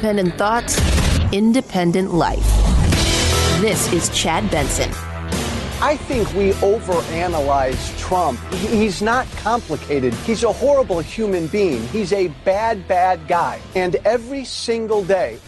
Independent thoughts, independent life. This is Chad Benson. I think we overanalyze Trump. He's not complicated. He's a horrible human being. He's a bad, bad guy. And every single day,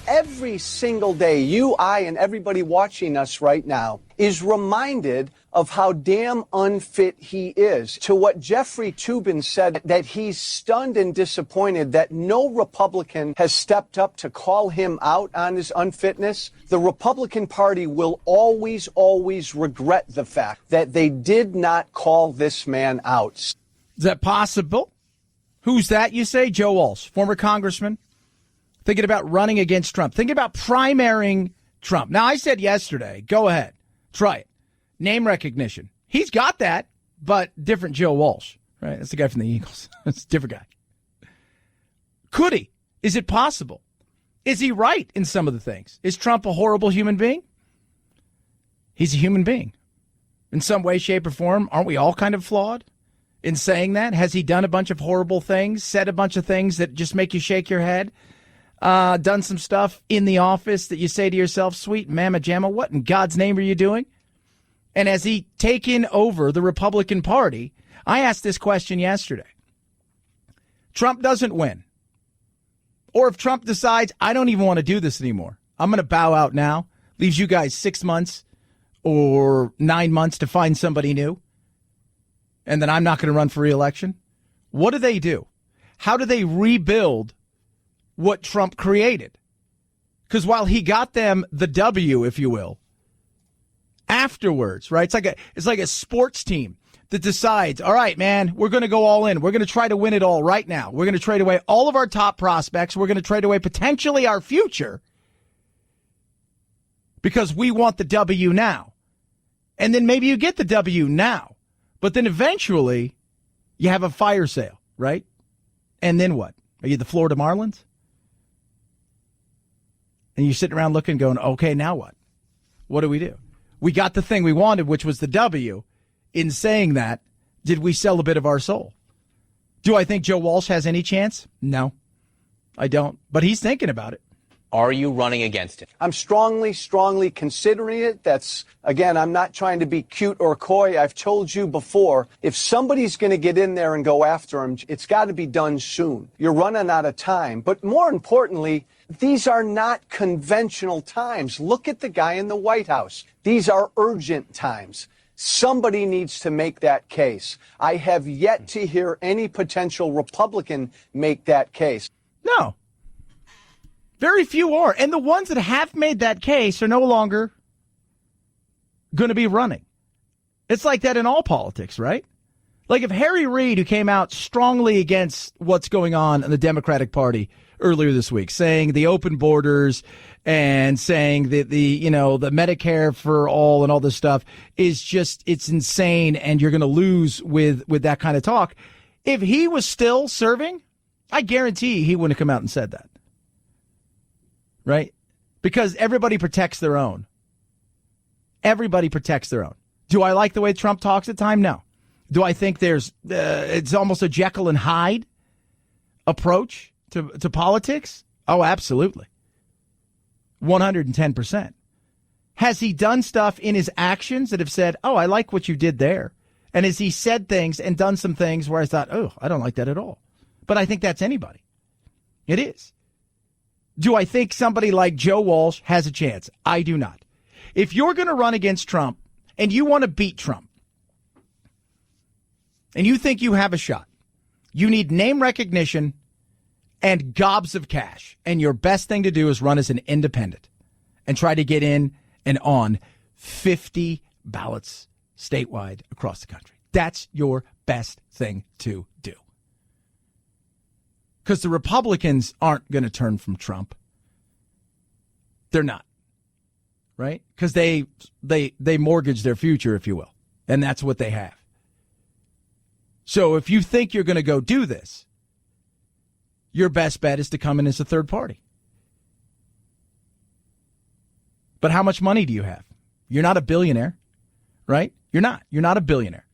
you, I, and everybody watching us right now is reminded of how damn unfit he is. To what Jeffrey Toobin said, that he's stunned and disappointed that no Republican has stepped up to call him out on his unfitness. The Republican Party will always, always regret the fact that they did not call this man out. Is that possible? Who's that, you say? Joe Walsh, former congressman, thinking about running against Trump, thinking about primarying Trump. Now, I said yesterday, go ahead, try it. Name recognition. He's got that, but different Joe Walsh, right? That's the guy from the Eagles. That's a different guy. Could he? Is it possible? Is he right in some of the things? Is Trump a horrible human being? He's a human being. In some way, shape, or form, aren't we all kind of flawed in saying that? Has he done a bunch of horrible things, said a bunch of things that just make you shake your head, done some stuff in the office that you say to yourself, sweet mamma jamma, what in God's name are you doing? And has he taken over the Republican Party? I asked this question yesterday. Trump doesn't win. Or if Trump decides, I don't even want to do this anymore, I'm going to bow out now, leaves you guys 6 months or 9 months to find somebody new, and then I'm not going to run for re-election. What do? How do they rebuild what Trump created? Because while he got them the W, if you will, afterwards, right? It's like a sports team that decides, all right, man, we're going to go all in. We're going to try to win it all right now. We're going to trade away all of our top prospects. We're going to trade away potentially our future because we want the W now. And then maybe you get the W now, but then eventually you have a fire sale, right? And then what? Are you the Florida Marlins? And you're sitting around looking, going, okay, now what? What do we do? We got the thing we wanted, which was the W. In saying that, did we sell a bit of our soul? Do I think Joe Walsh has any chance? No, I don't. But he's thinking about it. Are you running against it? I'm strongly considering it. That's, again, I'm not trying to be cute or coy. I've told you before, if somebody's going to get in there and go after him, it's got to be done soon. You're running out of time. But more importantly, these are not conventional times. Look at the guy in the White House. These are urgent times. Somebody needs to make that case. I have yet to hear any potential Republican make that case. No. Very few are. And the ones that have made that case are no longer going to be running. It's like that in all politics, right? Like if Harry Reid, who came out strongly against what's going on in the Democratic Party earlier this week, saying the open borders and saying that the Medicare for all and all this stuff is just, it's insane and you're going to lose with that kind of talk. If he was still serving, I guarantee he wouldn't have come out and said that. Right? Because everybody protects their own. Everybody protects their own. Do I like the way Trump talks at times? No. Do I think there's it's almost a Jekyll and Hyde approach to politics? Oh, absolutely. 110%. Has he done stuff in his actions that have said, oh, I like what you did there? And has he said things and done some things where I thought, oh, I don't like that at all? But I think that's anybody. It is. Do I think somebody like Joe Walsh has a chance? I do not. If you're going to run against Trump and you want to beat Trump and you think you have a shot, you need name recognition and gobs of cash. And your best thing to do is run as an independent and try to get in and on 50 ballots statewide across the country. That's your best thing to do. Because the Republicans aren't going to turn from Trump. They're not. Right? Because they mortgage their future, if you will. And that's what they have. So if you think you're going to go do this, your best bet is to come in as a third party. But how much money do you have? You're not a billionaire, right? You're not. You're not a billionaire.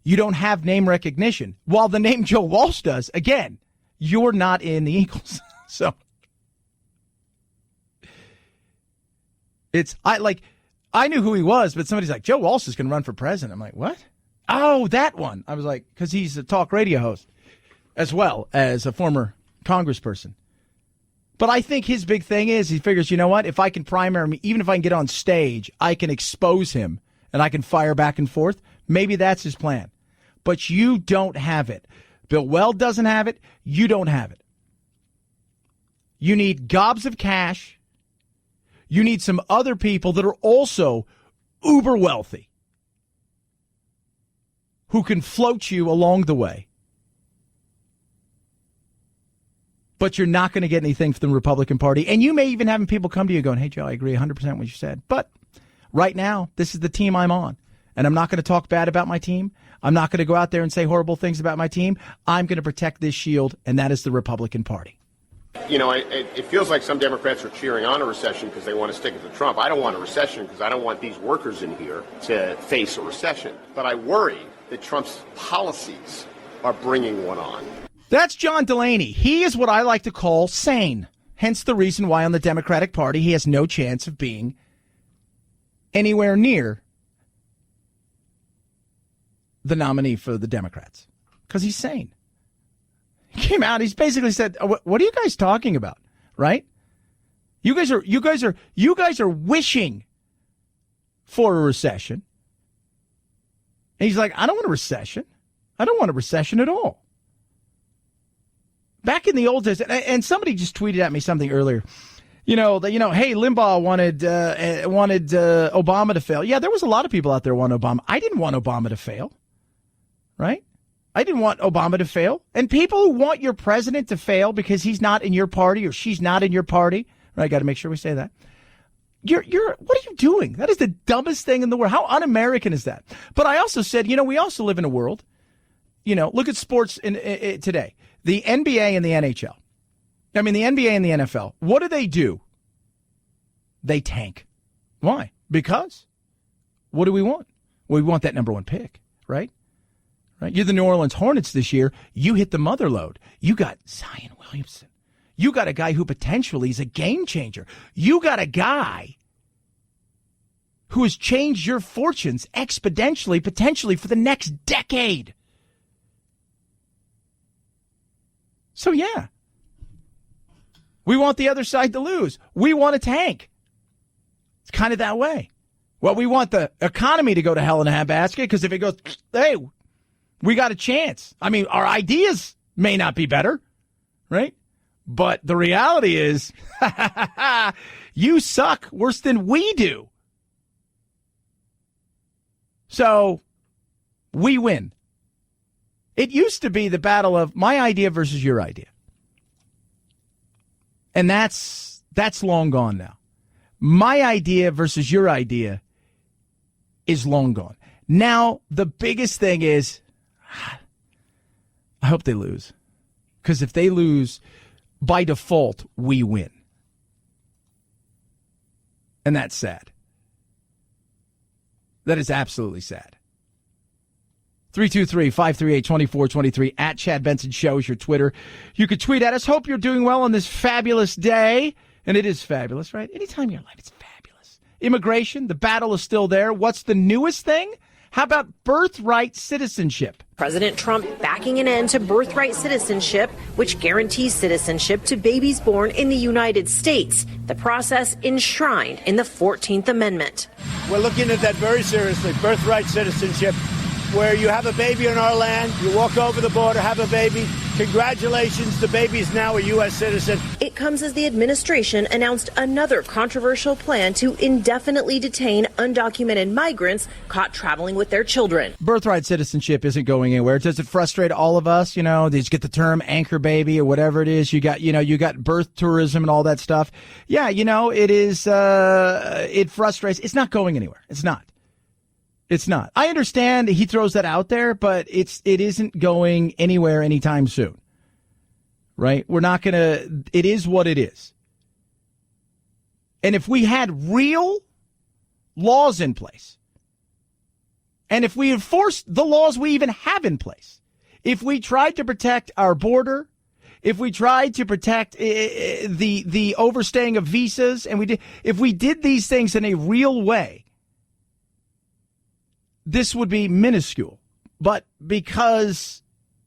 You don't have name recognition. While the name Joe Walsh does, again, you're not in the Eagles. So I knew who he was, but somebody's like, Joe Walsh is going to run for president. I'm like, what? Oh, that one. I was like, because he's a talk radio host as well as a former congressperson. But I think his big thing is he figures, you know what? If I can primary him, even if I can get on stage, I can expose him and I can fire back and forth. Maybe that's his plan. But you don't have it. Bill Weld doesn't have it. You don't have it. You need gobs of cash. You need some other people that are also uber wealthy who can float you along the way. But you're not going to get anything from the Republican Party. And you may even have people come to you going, hey, Joe, I agree 100% what you said. But right now, this is the team I'm on. And I'm not going to talk bad about my team. I'm not going to go out there and say horrible things about my team. I'm going to protect this shield, and that is the Republican Party. You know, it feels like some Democrats are cheering on a recession because they want to stick it to Trump. I don't want a recession because I don't want these workers in here to face a recession. But I worry that Trump's policies are bringing one on. That's John Delaney. He is what I like to call sane. Hence the reason why on the Democratic Party he has no chance of being anywhere near the nominee for the Democrats. Because he's sane. He came out, he's basically said, what are you guys talking about? Right? You guys are wishing for a recession. And he's like, I don't want a recession. I don't want a recession at all. Back in the old days, and somebody just tweeted at me something earlier. Hey, Limbaugh wanted Obama to fail. Yeah, there was a lot of people out there who wanted Obama. I didn't want Obama to fail, right? I didn't want Obama to fail. And people who want your president to fail because he's not in your party or she's not in your party, right? I got to make sure we say that. What are you doing? That is the dumbest thing in the world. How un-American is that? But I also said, we also live in a world. Look at sports today. The NBA and the NHL. I mean, the NBA and the NFL. What do? They tank. Why? Because what do we want? Well, we want that number one pick, right? Right? You're the New Orleans Hornets this year. You hit the mother load. You got Zion Williamson. You got a guy who potentially is a game changer. You got a guy who has changed your fortunes exponentially, potentially for the next decade. So, yeah, we want the other side to lose. We want a tank. It's kind of that way. Well, we want the economy to go to hell in a handbasket because if it goes, hey, we got a chance. I mean, our ideas may not be better, right? But the reality is you suck worse than we do. So we win. It used to be the battle of my idea versus your idea. And that's long gone now. My idea versus your idea is long gone. Now, the biggest thing is I hope they lose. Because if they lose, by default, we win. And that's sad. That is absolutely sad. 323-538-2423 at Chad Benson Show is your Twitter. You could tweet at us. Hope you're doing well on this fabulous day. And it is fabulous, right? Anytime in your life, it's fabulous. Immigration, the battle is still there. What's the newest thing? How about birthright citizenship? President Trump backing an end to birthright citizenship, which guarantees citizenship to babies born in the United States. The process enshrined in the 14th Amendment. We're looking at that very seriously. Birthright citizenship, where you have a baby on our land, you walk over the border, have a baby. Congratulations, the baby is now a U.S. citizen. It comes as the administration announced another controversial plan to indefinitely detain undocumented migrants caught traveling with their children. Birthright citizenship isn't going anywhere. Does it frustrate all of us? Did you get the term anchor baby or whatever it is? You got birth tourism and all that stuff. Yeah, it is, it frustrates. It's not going anywhere. It's not. It's not. I understand he throws that out there, but it isn't going anywhere anytime soon. Right? We're not going to, it is what it is. And if we had real laws in place, and if we enforced the laws we even have in place, if we tried to protect our border, if we tried to protect the overstaying of visas, and if we did these things in a real way, this would be minuscule. But because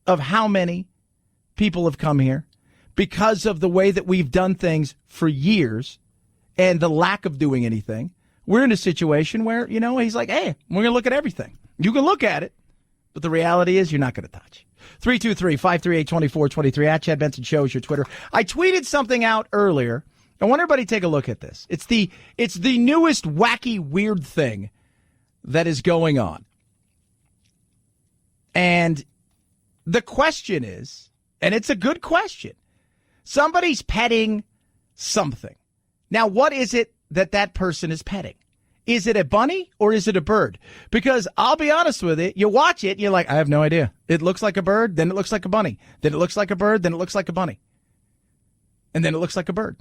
of how many people have come here, because of the way that we've done things for years and the lack of doing anything, we're in a situation where, he's like, hey, we're going to look at everything. You can look at it, but the reality is you're not going to touch. 323-538-2423 at Chad Benson Show is your Twitter. I tweeted something out earlier. I want everybody to take a look at this. It's the newest wacky weird thing that is going on. And the question is, and it's a good question, somebody's petting something. Now, what is it that person is petting? Is it a bunny or is it a bird? Because I'll be honest with it, you watch it, and you're like, I have no idea. It looks like a bird, then it looks like a bunny. Then it looks like a bird, then it looks like a bunny. And then it looks like a bird.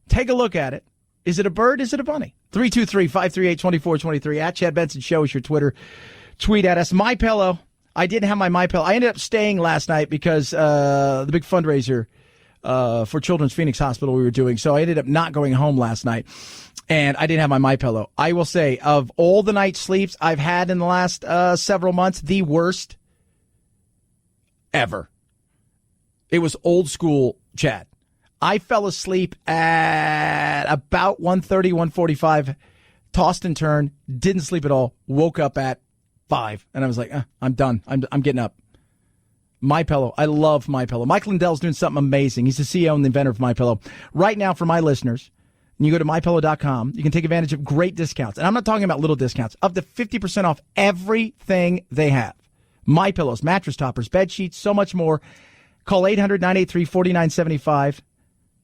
Take a look at it. Is it a bird? Is it a bunny? 323-538-2423 at Chad Benson Show is your Twitter. Tweet at us. MyPillow. I didn't have my MyPillow. I ended up staying last night because the big fundraiser for Children's Phoenix Hospital we were doing. So I ended up not going home last night, and I didn't have my MyPillow. I will say, of all the night sleeps I've had in the last several months, the worst ever. It was old school Chad. I fell asleep at about 1:30, 1:45, tossed and turned, didn't sleep at all, woke up at 5, and I was like, I'm done. I'm getting up. MyPillow. I love MyPillow. Mike Lindell's doing something amazing. He's the CEO and the inventor of MyPillow. Right now, for my listeners, and you go to MyPillow.com, you can take advantage of great discounts. And I'm not talking about little discounts. Up to 50% off everything they have. MyPillows, mattress toppers, bed sheets, so much more. Call 800-983-4975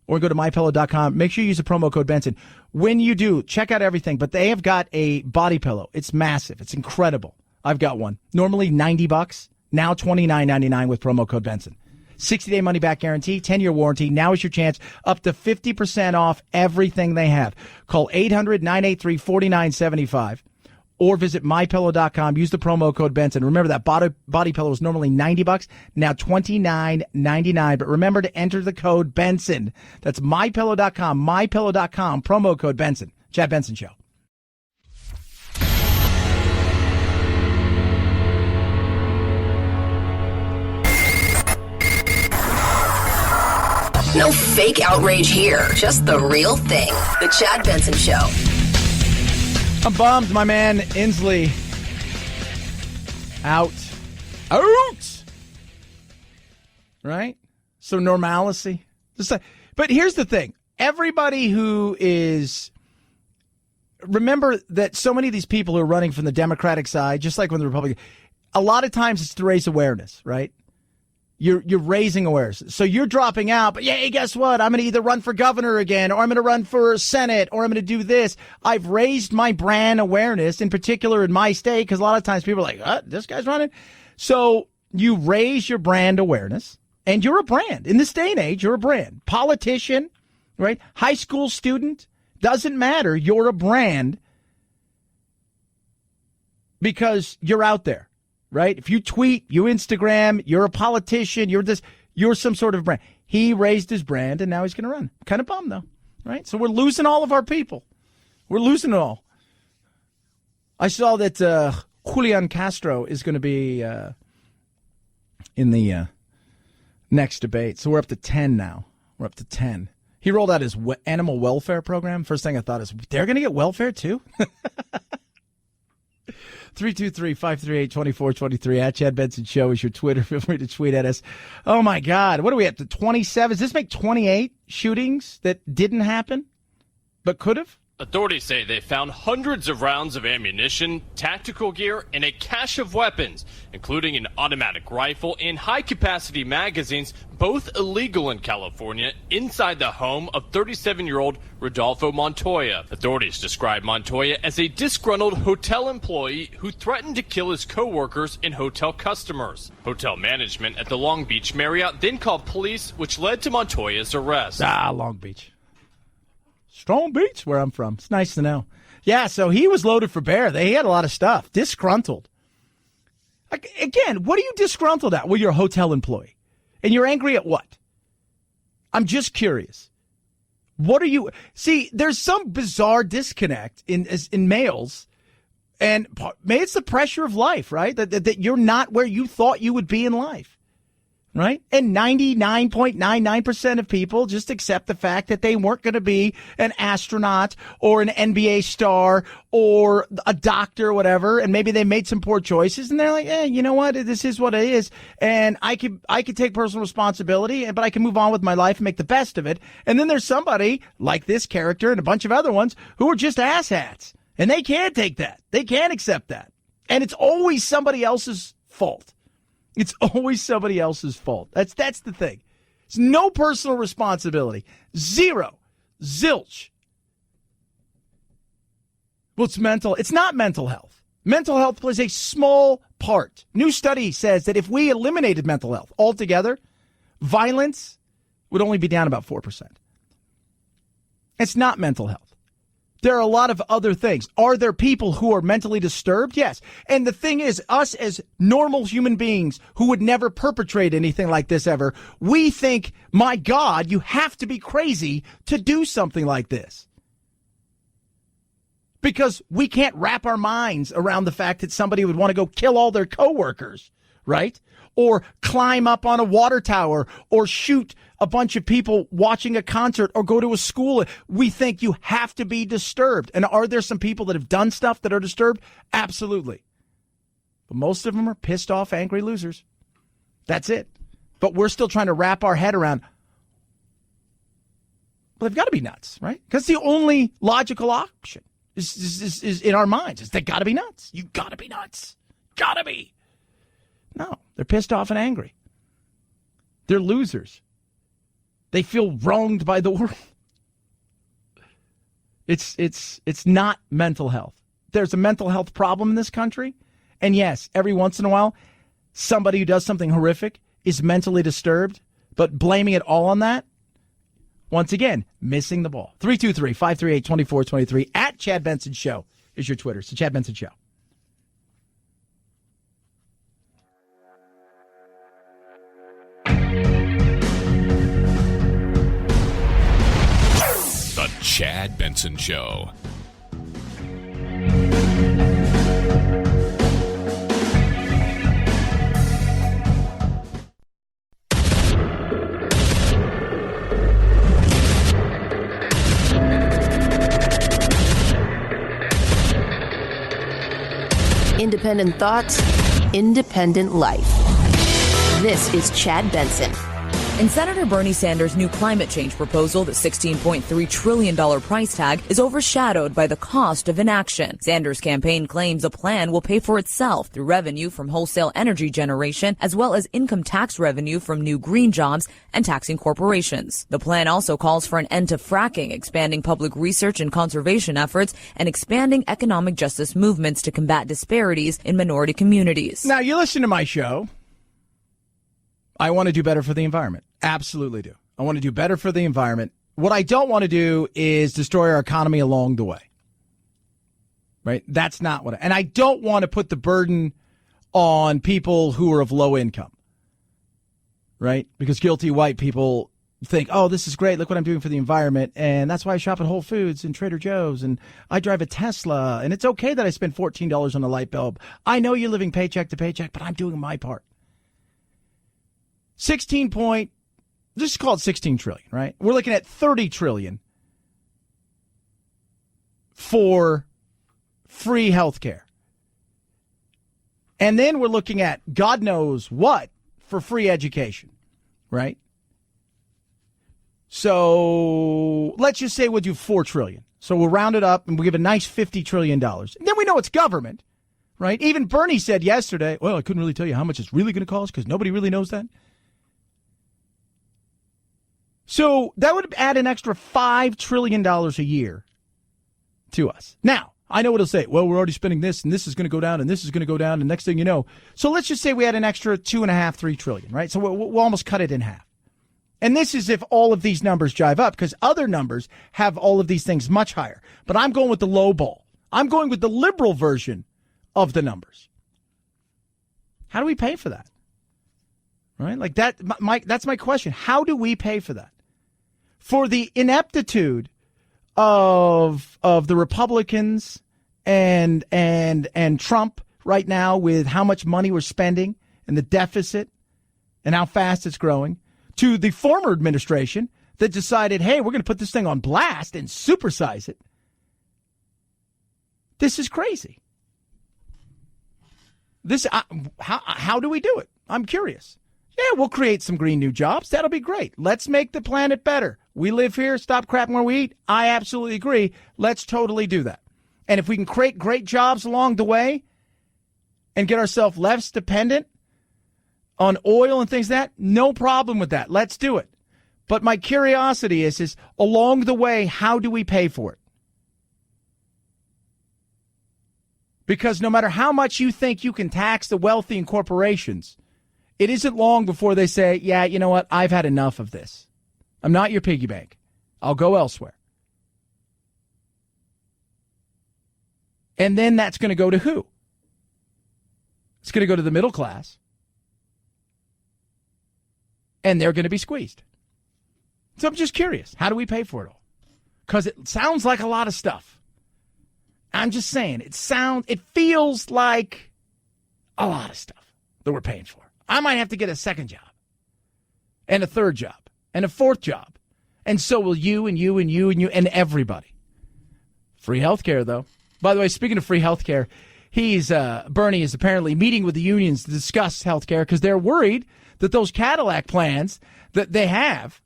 or go to MyPillow.com. Make sure you use the promo code Benson. When you do, check out everything. But they have got a body pillow. It's massive. It's incredible. I've got one. Normally $90. Now $29.99 with promo code Benson. 60-day money-back guarantee, 10-year warranty. Now is your chance. Up to 50% off everything they have. Call 800-983-4975 or visit MyPillow.com. Use the promo code Benson. Remember that body pillow is normally $90, now $29.99. But remember to enter the code Benson. That's MyPillow.com, MyPillow.com, promo code Benson. Chad Benson Show. No fake outrage here, just the real thing. The Chad Benson Show. I'm bummed, my man Inslee. Out. Right? So normalcy. But here's the thing. Everybody who is... Remember that so many of these people who are running from the Democratic side, just like when the Republican... A lot of times it's to raise awareness, right? You're raising awareness. So you're dropping out, but hey, guess what? I'm going to either run for governor again, or I'm going to run for Senate, or I'm going to do this. I've raised my brand awareness, in particular in my state, because a lot of times people are like, this guy's running. So you raise your brand awareness, and you're a brand. In this day and age, you're a brand. Politician, right? High school student, doesn't matter. You're a brand because you're out there. Right? If you tweet, you Instagram, you're a politician, you're some sort of brand. He raised his brand, and now he's going to run. Kind of bummed, though. Right? So we're losing all of our people. We're losing it all. I saw that Julian Castro is going to be in the next debate. So we're up to 10 now. We're up to 10. He rolled out his animal welfare program. First thing I thought is, they're going to get welfare, too? 323-538-2423 at Chad Benson Show is your Twitter. Feel free to tweet at us. Oh, my God. What are we at? 27? Does this make 28 shootings that didn't happen but could have? Authorities say they found hundreds of rounds of ammunition, tactical gear, and a cache of weapons, including an automatic rifle and high-capacity magazines, both illegal in California, inside the home of 37-year-old Rodolfo Montoya. Authorities describe Montoya as a disgruntled hotel employee who threatened to kill his co-workers and hotel customers. Hotel management at the Long Beach Marriott then called police, which led to Montoya's arrest. Long Beach. Strong Beach, where I'm from. It's nice to know. Yeah, so he was loaded for bear. He had a lot of stuff. Disgruntled. Again, what are you disgruntled at? Well, you're a hotel employee. And you're angry at what? I'm just curious. What are you see? There's some bizarre disconnect in males, and maybe it's the pressure of life, right? That you're not where you thought you would be in life, right? And 99.99% of people just accept the fact that they weren't going to be an astronaut or an NBA star or a doctor or whatever, and maybe they made some poor choices, and they're like, you know what? This is what it is, and I could take personal responsibility, but I can move on with my life and make the best of it. And then there's somebody like this character and a bunch of other ones who are just asshats, and they can't take that. They can't accept that. And it's always somebody else's fault. It's always somebody else's fault. That's the thing. It's no personal responsibility. Zero. Zilch. Well, it's mental. It's not mental health. Mental health plays a small part. New study says that if we eliminated mental health altogether, violence would only be down about 4%. It's not mental health. There are a lot of other things. Are there people who are mentally disturbed? Yes. And the thing is, us as normal human beings who would never perpetrate anything like this ever, we think, my God, you have to be crazy to do something like this. Because we can't wrap our minds around the fact that somebody would want to go kill all their coworkers, right? Or climb up on a water tower or shoot a bunch of people watching a concert or go to a school. We think you have to be disturbed. And are there some people that have done stuff that are disturbed? Absolutely. But most of them are pissed off, angry losers. That's it. But we're still trying to wrap our head around, well, they've got to be nuts, right? Because the only logical option is in our minds. Is they got to be nuts. You got to be nuts. Got to be. No, they're pissed off and angry. They're losers. They feel wronged by the world. It's not mental health. There's a mental health problem in this country. And yes, every once in a while, somebody who does something horrific is mentally disturbed, but blaming it all on that, once again, missing the ball. 323-538-2423 at Chad Benson Show is your Twitter. It's the Chad Benson Show. The Chad Benson Show. Independent thoughts, independent life. This is Chad Benson. In Senator Bernie Sanders' new climate change proposal, the $16.3 trillion price tag is overshadowed by the cost of inaction. Sanders' campaign claims the plan will pay for itself through revenue from wholesale energy generation, as well as income tax revenue from new green jobs and taxing corporations. The plan also calls for an end to fracking, expanding public research and conservation efforts, and expanding economic justice movements to combat disparities in minority communities. Now, you listen to my show. I want to do better for the environment. Absolutely do. I want to do better for the environment. What I don't want to do is destroy our economy along the way. Right? That's not what and I don't want to put the burden on people who are of low income. Right? Because guilty white people think, oh, this is great. Look what I'm doing for the environment. And that's why I shop at Whole Foods and Trader Joe's. And I drive a Tesla. And it's okay that I spend $14 on a light bulb. I know you're living paycheck to paycheck, but I'm doing my part. Just call it 16 trillion, right? We're looking at 30 trillion for free health care. And then we're looking at God knows what for free education, right? So let's just say we'll do 4 trillion. So we'll round it up and we'll give a nice $50 trillion. And then we know it's government, right? Even Bernie said yesterday, well, I couldn't really tell you how much it's really going to cost because nobody really knows that. So that would add an extra $5 trillion a year to us. Now, I know what he'll say. Well, we're already spending this, and this is going to go down, and this is going to go down, and next thing you know. So let's just say we had an extra $2.5–3 trillion, right? So we'll almost cut it in half. And this is if all of these numbers jive up, because other numbers have all of these things much higher. But I'm going with the low ball. I'm going with the liberal version of the numbers. How do we pay for that? Right? Like that. That's my question. How do we pay for that? for the ineptitude of the Republicans and Trump right now with how much money we're spending and the deficit and how fast it's growing, to the former administration that decided, hey, we're going to put this thing on blast and supersize it. This is crazy. How do we do it? I'm curious. Yeah, we'll create some green new jobs. That'll be great. Let's make the planet better. We live here. Stop crapping where we eat. I absolutely agree. Let's totally do that. And if we can create great jobs along the way and get ourselves less dependent on oil and things like that, no problem with that. Let's do it. But my curiosity is along the way, how do we pay for it? Because no matter how much you think you can tax the wealthy and corporations, it isn't long before they say, yeah, you know what? I've had enough of this. I'm not your piggy bank. I'll go elsewhere. And then that's going to go to who? It's going to go to the middle class. And they're going to be squeezed. So I'm just curious. How do we pay for it all? Because it sounds like a lot of stuff. I'm just saying, it feels like a lot of stuff that we're paying for. I might have to get a second job and a third job and a fourth job. And so will you and you and you and you and everybody. Free health care, though. By the way, speaking of free health care, Bernie is apparently meeting with the unions to discuss health care because they're worried that those Cadillac plans that they have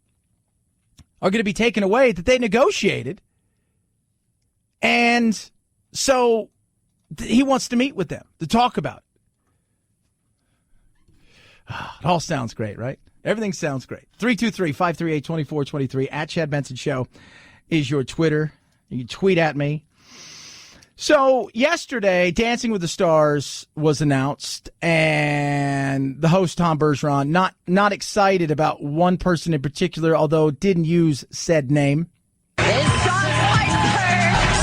are going to be taken away that they negotiated. And so he wants to meet with them to talk about it. It all sounds great, right? Everything sounds great. 323-538-2423 at Chad Benson Show is your Twitter. You can tweet at me. So yesterday, Dancing with the Stars was announced, and the host, Tom Bergeron, not excited about one person in particular, although didn't use said name.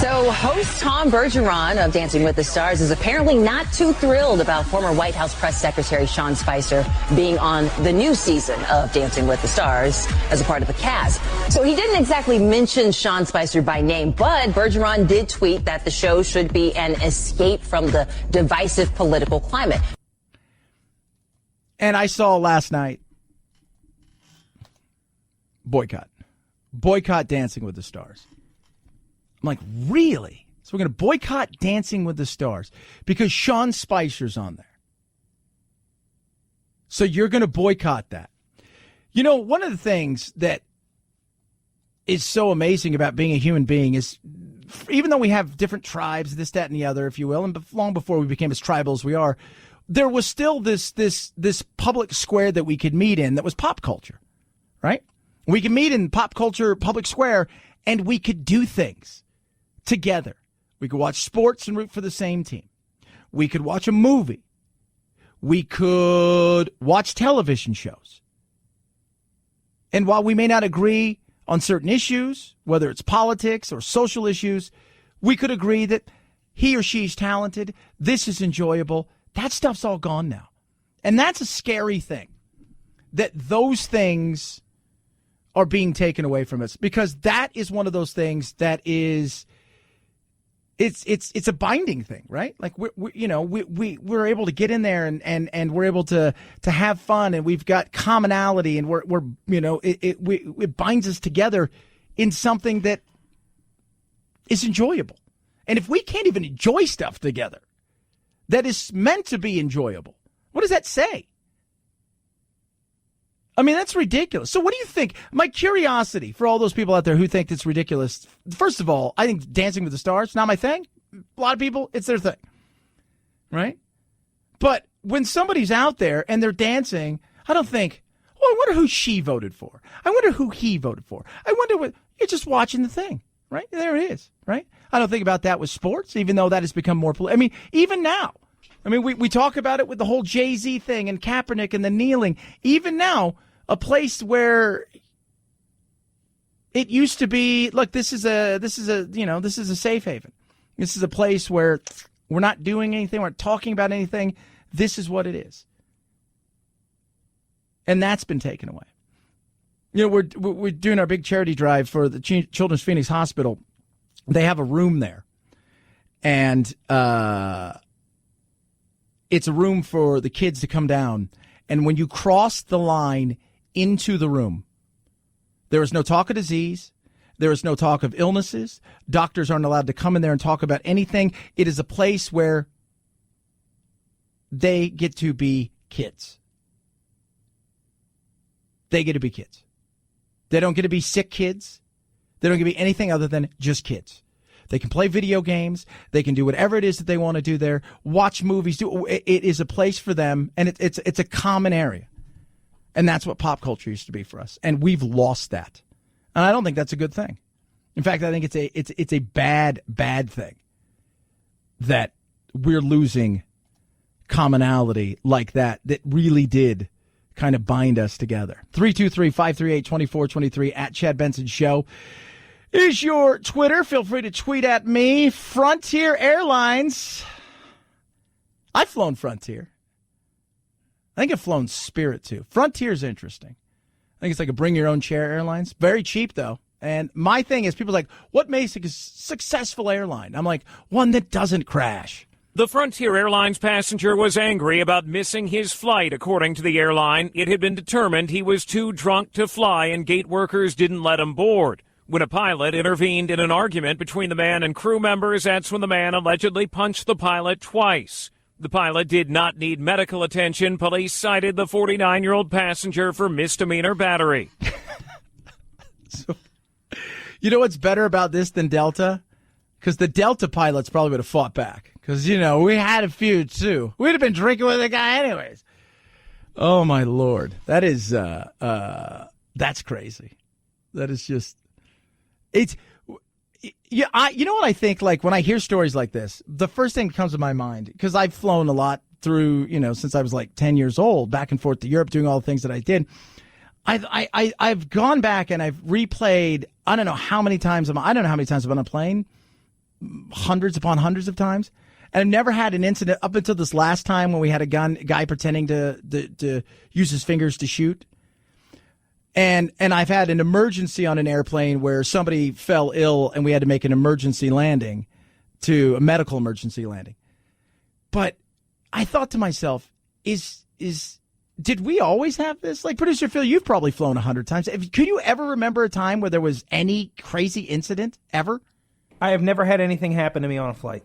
So host Tom Bergeron of Dancing with the Stars is apparently not too thrilled about former White House Press Secretary Sean Spicer being on the new season of Dancing with the Stars as a part of the cast. So he didn't exactly mention Sean Spicer by name, but Bergeron did tweet that the show should be an escape from the divisive political climate. And I saw last night, boycott Dancing with the Stars. I'm like, really? So we're going to boycott Dancing with the Stars because Sean Spicer's on there. So you're going to boycott that. You know, one of the things that is so amazing about being a human being is, even though we have different tribes, this, that, and the other, if you will, and long before we became as tribal as we are, there was still this public square that we could meet in that was pop culture, right? We could meet in pop culture, public square, and we could do things together. We could watch sports and root for the same team. We could watch a movie. We could watch television shows. And while we may not agree on certain issues, whether it's politics or social issues, we could agree that he or she's talented. This is enjoyable. That stuff's all gone now. And that's a scary thing, that those things are being taken away from us, because that is one of those things that is, it's a binding thing, right? Like we're able to get in there and we're able to have fun, and we've got commonality, and it binds us together in something that is enjoyable. And if we can't even enjoy stuff together that is meant to be enjoyable, what does that say? I mean, that's ridiculous. So what do you think? My curiosity for all those people out there who think it's ridiculous. First of all, I think Dancing with the Stars, not my thing. A lot of people, it's their thing, right? But when somebody's out there and they're dancing, I don't think, oh, I wonder who she voted for. I wonder who he voted for. I wonder what, you're just watching the thing, right? There it is, right? I don't think about that with sports, even though that has become more I mean, even now. I mean, we talk about it with the whole Jay-Z thing and Kaepernick and the kneeling. Even now, a place where it used to be, look, this is a safe haven. This is a place where we're not doing anything, we're not talking about anything. This is what it is. And that's been taken away. You know, we're doing our big charity drive for the Children's Phoenix Hospital. They have a room there, and it's a room for the kids to come down. And when you cross the line into the room, there is no talk of disease. There is no talk of illnesses. Doctors aren't allowed to come in there and talk about anything. It is a place where they get to be kids. They get to be kids. They don't get to be sick kids. They don't get to be anything other than just kids. They can play video games. They can do whatever it is that they want to do there. Watch movies. It is a place for them, and it's a common area. And that's what pop culture used to be for us. And we've lost that. And I don't think that's a good thing. In fact, I think it's a bad thing that we're losing commonality like that really did kind of bind us together. 323-538-2423 at Chad Benson Show is your Twitter. Feel free to tweet at me. Frontier Airlines. I've flown Frontier. I think I've flown Spirit too. Frontier's interesting. I think it's like a bring your own chair airlines. Very cheap though. And my thing is, people are like, what makes a successful airline? I'm like, one that doesn't crash. The Frontier Airlines passenger was angry about missing his flight. According to the airline, it had been determined he was too drunk to fly and gate workers didn't let him board. When a pilot intervened in an argument between the man and crew members, that's when the man allegedly punched the pilot twice. The pilot did not need medical attention. Police cited the 49-year-old passenger for misdemeanor battery. So, you know what's better about this than Delta? Because the Delta pilots probably would have fought back. Because, you know, we had a few, too. We'd have been drinking with the guy anyways. Oh, my Lord. That is, that's crazy. That is just, it's, yeah. You know what I think, like, when I hear stories like this, the first thing that comes to my mind, because I've flown a lot through, you know, since I was like 10 years old, back and forth to Europe, doing all the things that I did. I've gone back and I've replayed, I don't know how many times I've been on a plane, hundreds upon hundreds of times. And I've never had an incident up until this last time when we had a guy pretending to use his fingers to shoot. And I've had an emergency on an airplane where somebody fell ill and we had to make an emergency landing, to a medical emergency landing. But I thought to myself, did we always have this? Like, Producer Phil, you've probably flown 100 times. Could you ever remember a time where there was any crazy incident ever? I have never had anything happen to me on a flight.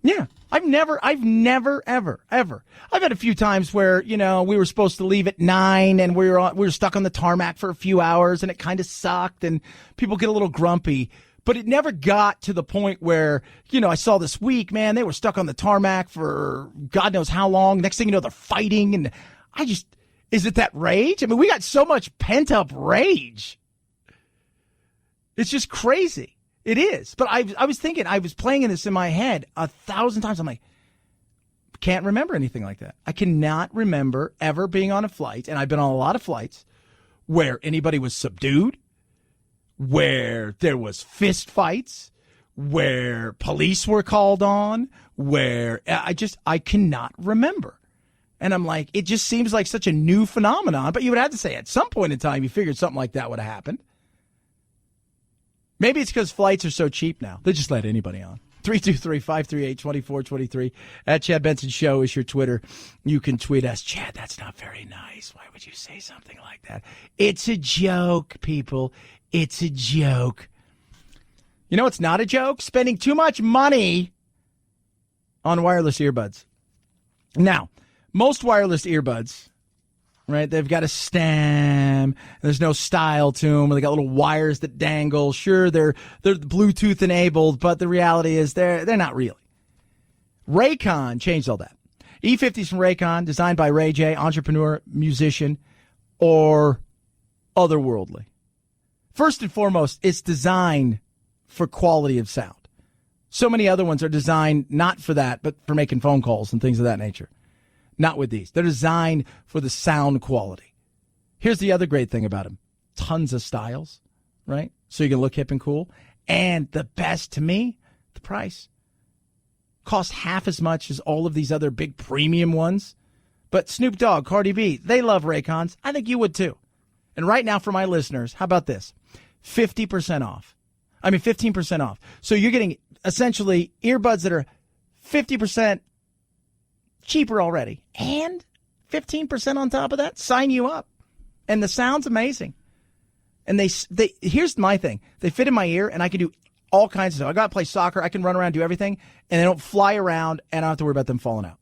Yeah, I've never, ever. I've had a few times where, you know, we were supposed to leave at 9 and we were stuck on the tarmac for a few hours and it kind of sucked and people get a little grumpy. But it never got to the point where, you know, I saw this week, man, they were stuck on the tarmac for God knows how long. Next thing you know, they're fighting. And is it that rage? I mean, we got so much pent up rage. It's just crazy. It is. But I was thinking, I was playing this in my head 1,000 times. I'm like, can't remember anything like that. I cannot remember ever being on a flight, and I've been on a lot of flights, where anybody was subdued, where there was fist fights, where police were called on, where I cannot remember. And I'm like, it just seems like such a new phenomenon. But you would have to say at some point in time, you figured something like that would have happened. Maybe it's because flights are so cheap now. They just let anybody on. 323-538-2423. At Chad Benson Show is your Twitter. You can tweet us. Chad, that's not very nice. Why would you say something like that? It's a joke, people. It's a joke. You know what's not a joke? Spending too much money on wireless earbuds. Now, most wireless earbuds, right, they've got a stem. There's no style to them. They got little wires that dangle. Sure, they're Bluetooth enabled, but the reality is they're not really. Raycon changed all that. E50s from Raycon, designed by Ray J, entrepreneur, musician, or otherworldly. First and foremost, it's designed for quality of sound. So many other ones are designed not for that, but for making phone calls and things of that nature. Not with these. They're designed for the sound quality. Here's the other great thing about them. Tons of styles, right? So you can look hip and cool. And the best to me, the price. Cost half as much as all of these other big premium ones. But Snoop Dogg, Cardi B, they love Raycons. I think you would too. And right now for my listeners, how about this? 50% off. 15% off. So you're getting essentially earbuds that are 50% cheaper already. And 15% on top of that. Sign you up. And the sound's amazing. And they here's my thing. They fit in my ear, and I can do all kinds of stuff. I got to play soccer. I can run around, do everything, and they don't fly around, and I don't have to worry about them falling out.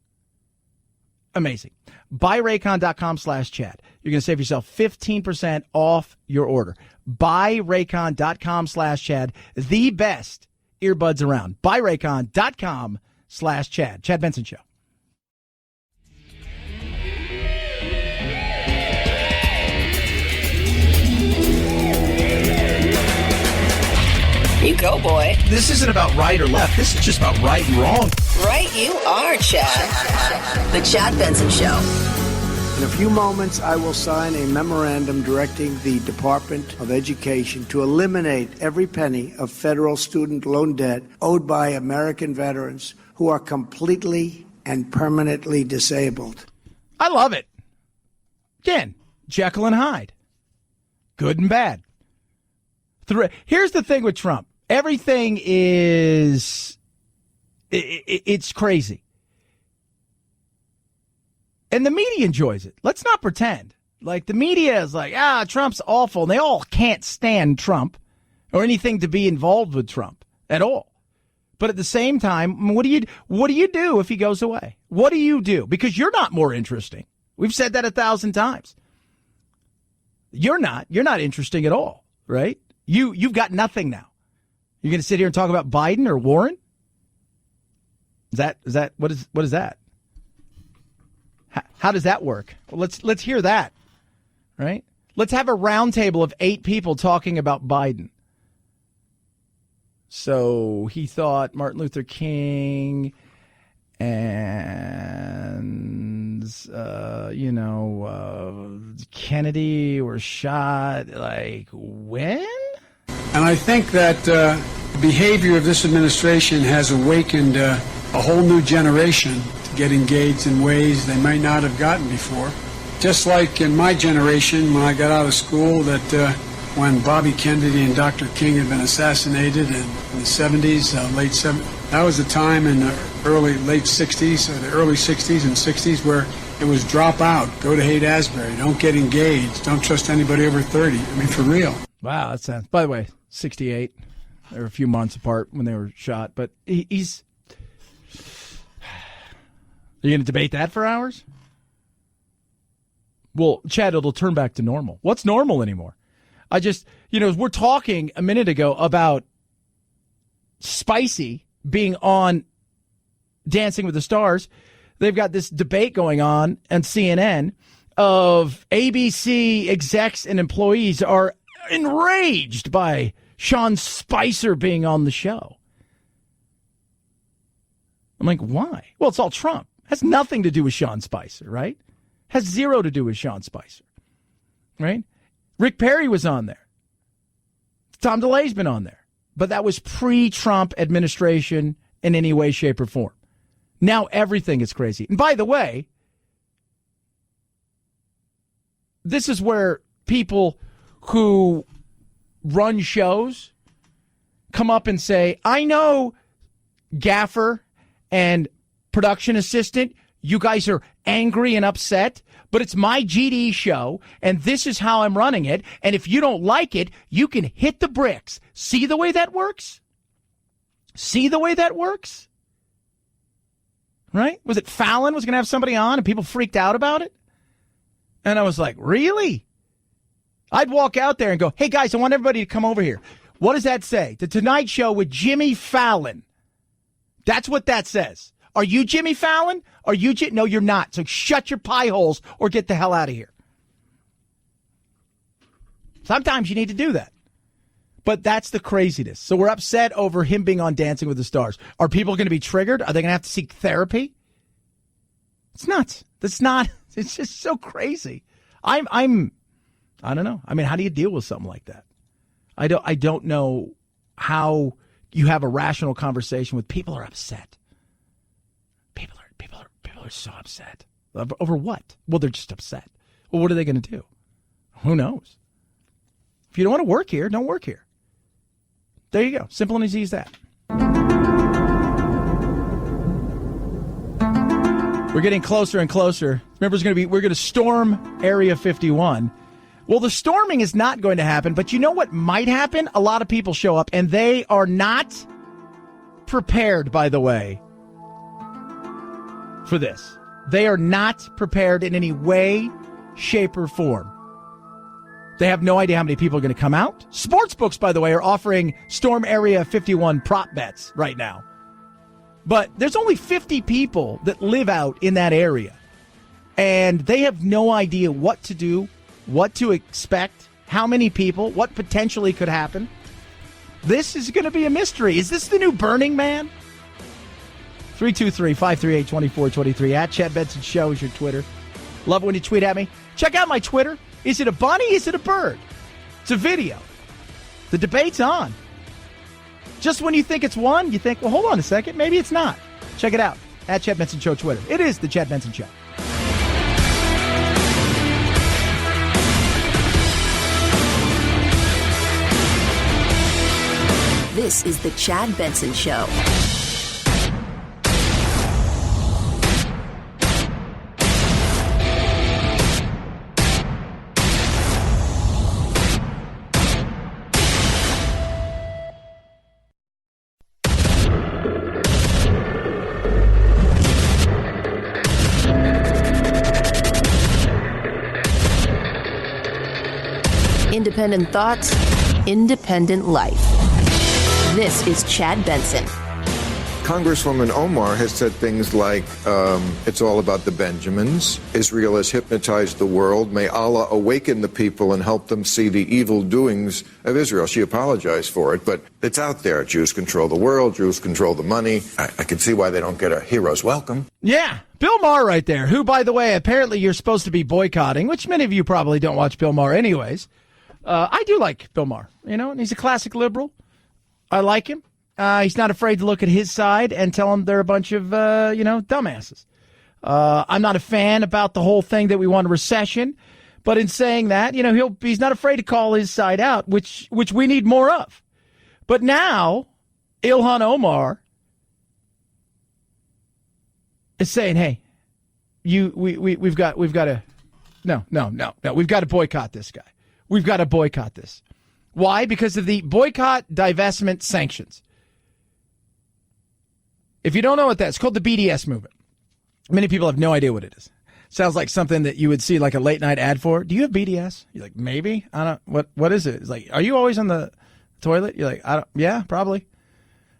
Amazing. BuyRaycon.com/Chad. You're going to save yourself 15% off your order. BuyRaycon.com/Chad. The best earbuds around. BuyRaycon.com/Chad. Chad Benson Show. You go, boy. This isn't about right or left. This is just about right and wrong. Right you are, Chad. The Chad Benson Show. In a few moments, I will sign a memorandum directing the Department of Education to eliminate every penny of federal student loan debt owed by American veterans who are completely and permanently disabled. I love it. Again, Jekyll and Hyde. Good and bad. Here's the thing with Trump. Everything is, it's crazy. And the media enjoys it. Let's not pretend. Like, the media is like, Trump's awful. And they all can't stand Trump or anything to be involved with Trump at all. But at the same time, what do you do if he goes away? What do you do? Because you're not more interesting. We've said that 1,000 times. You're not interesting at all, right? You've got nothing now. You're going to sit here and talk about Biden or Warren? Is that what is that? How does that work? Well, let's hear that, right? Let's have a roundtable of 8 people talking about Biden. So he thought Martin Luther King and Kennedy were shot. Like, when? And I think that the behavior of this administration has awakened a whole new generation to get engaged in ways they might not have gotten before. Just like in my generation, when I got out of school, that when Bobby Kennedy and Dr. King had been assassinated in the 70s, late 70s, that was a time in the late 60s, or the early 60s and 60s where it was drop out, go to Haight-Ashbury, don't get engaged, don't trust anybody over 30. I mean, for real. Wow, that's by the way, 68. They were a few months apart when they were shot, but he's. Are you going to debate that for hours? Well, Chad, it'll turn back to normal. What's normal anymore? I just, we're talking a minute ago about Spicy being on Dancing with the Stars. They've got this debate going on CNN of ABC execs and employees are enraged by Sean Spicer being on the show. I'm like, why? Well, it's all Trump. Has nothing to do with Sean Spicer, right? Has zero to do with Sean Spicer, right? Rick Perry was on there. Tom DeLay's been on there. But that was pre-Trump administration in any way, shape, or form. Now everything is crazy. And by the way, this is where people who run shows come up and say, I know, gaffer and production assistant, you guys are angry and upset, but it's my GD show, and this is how I'm running it, and if you don't like it, you can hit the bricks. See the way that works? See the way that works? Right? Was it Fallon was going to have somebody on, and people freaked out about it? And I was like, really? I'd walk out there and go, hey, guys, I want everybody to come over here. What does that say? The Tonight Show with Jimmy Fallon. That's what that says. Are you Jimmy Fallon? Are you No, you're not. So shut your pie holes or get the hell out of here. Sometimes you need to do that. But that's the craziness. So we're upset over him being on Dancing with the Stars. Are people going to be triggered? Are they going to have to seek therapy? It's nuts. That's not. It's just so crazy. I don't know. I mean, how do you deal with something like that? I don't know how you have a rational conversation with people who are upset. People are so upset. Over what? Well, they're just upset. Well, what are they going to do? Who knows? If you don't want to work here, don't work here. There you go. Simple and easy as that. We're getting closer and closer. Remember, we're going to storm Area 51. Well, the storming is not going to happen, but you know what might happen? A lot of people show up, and they are not prepared, by the way, for this. They are not prepared in any way, shape, or form. They have no idea how many people are going to come out. Sportsbooks, by the way, are offering Storm Area 51 prop bets right now. But there's only 50 people that live out in that area. And they have no idea what to do, what to expect, how many people, what potentially could happen. This is going to be a mystery. Is this the new Burning Man? 323-538-2423. At Chad Benson Show is your Twitter. Love it when you tweet at me. Check out my Twitter. Is it a bunny? Is it a bird? It's a video. The debate's on. Just when you think it's one, you think, well, hold on a second. Maybe it's not. Check it out. At Chad Benson Show Twitter. It is the Chad Benson Show. This is the Chad Benson Show. Independent thoughts, independent life. This is Chad Benson. Congresswoman Omar has said things like, it's all about the Benjamins. Israel has hypnotized the world. May Allah awaken the people and help them see the evil doings of Israel. She apologized for it, but it's out there. Jews control the world. Jews control the money. I can see why they don't get a hero's welcome. Yeah, Bill Maher right there, who, by the way, apparently you're supposed to be boycotting, which many of you probably don't watch Bill Maher anyways. I do like Bill Maher, and he's a classic liberal. I like him. He's not afraid to look at his side and tell them they're a bunch of, dumbasses. I'm not a fan about the whole thing that we want a recession, but in saying that, he's not afraid to call his side out, which we need more of. But now, Ilhan Omar is saying, hey, we've got to boycott this guy. We've got to boycott this. Why? Because of the boycott, divestment, sanctions. If you don't know what that is, it's called the BDS movement. Many people have no idea what it is. Sounds like something that you would see like a late night ad for. Do you have BDS? You're like, maybe. I don't. What is it? It's like, are you always on the toilet? You're like, yeah, probably.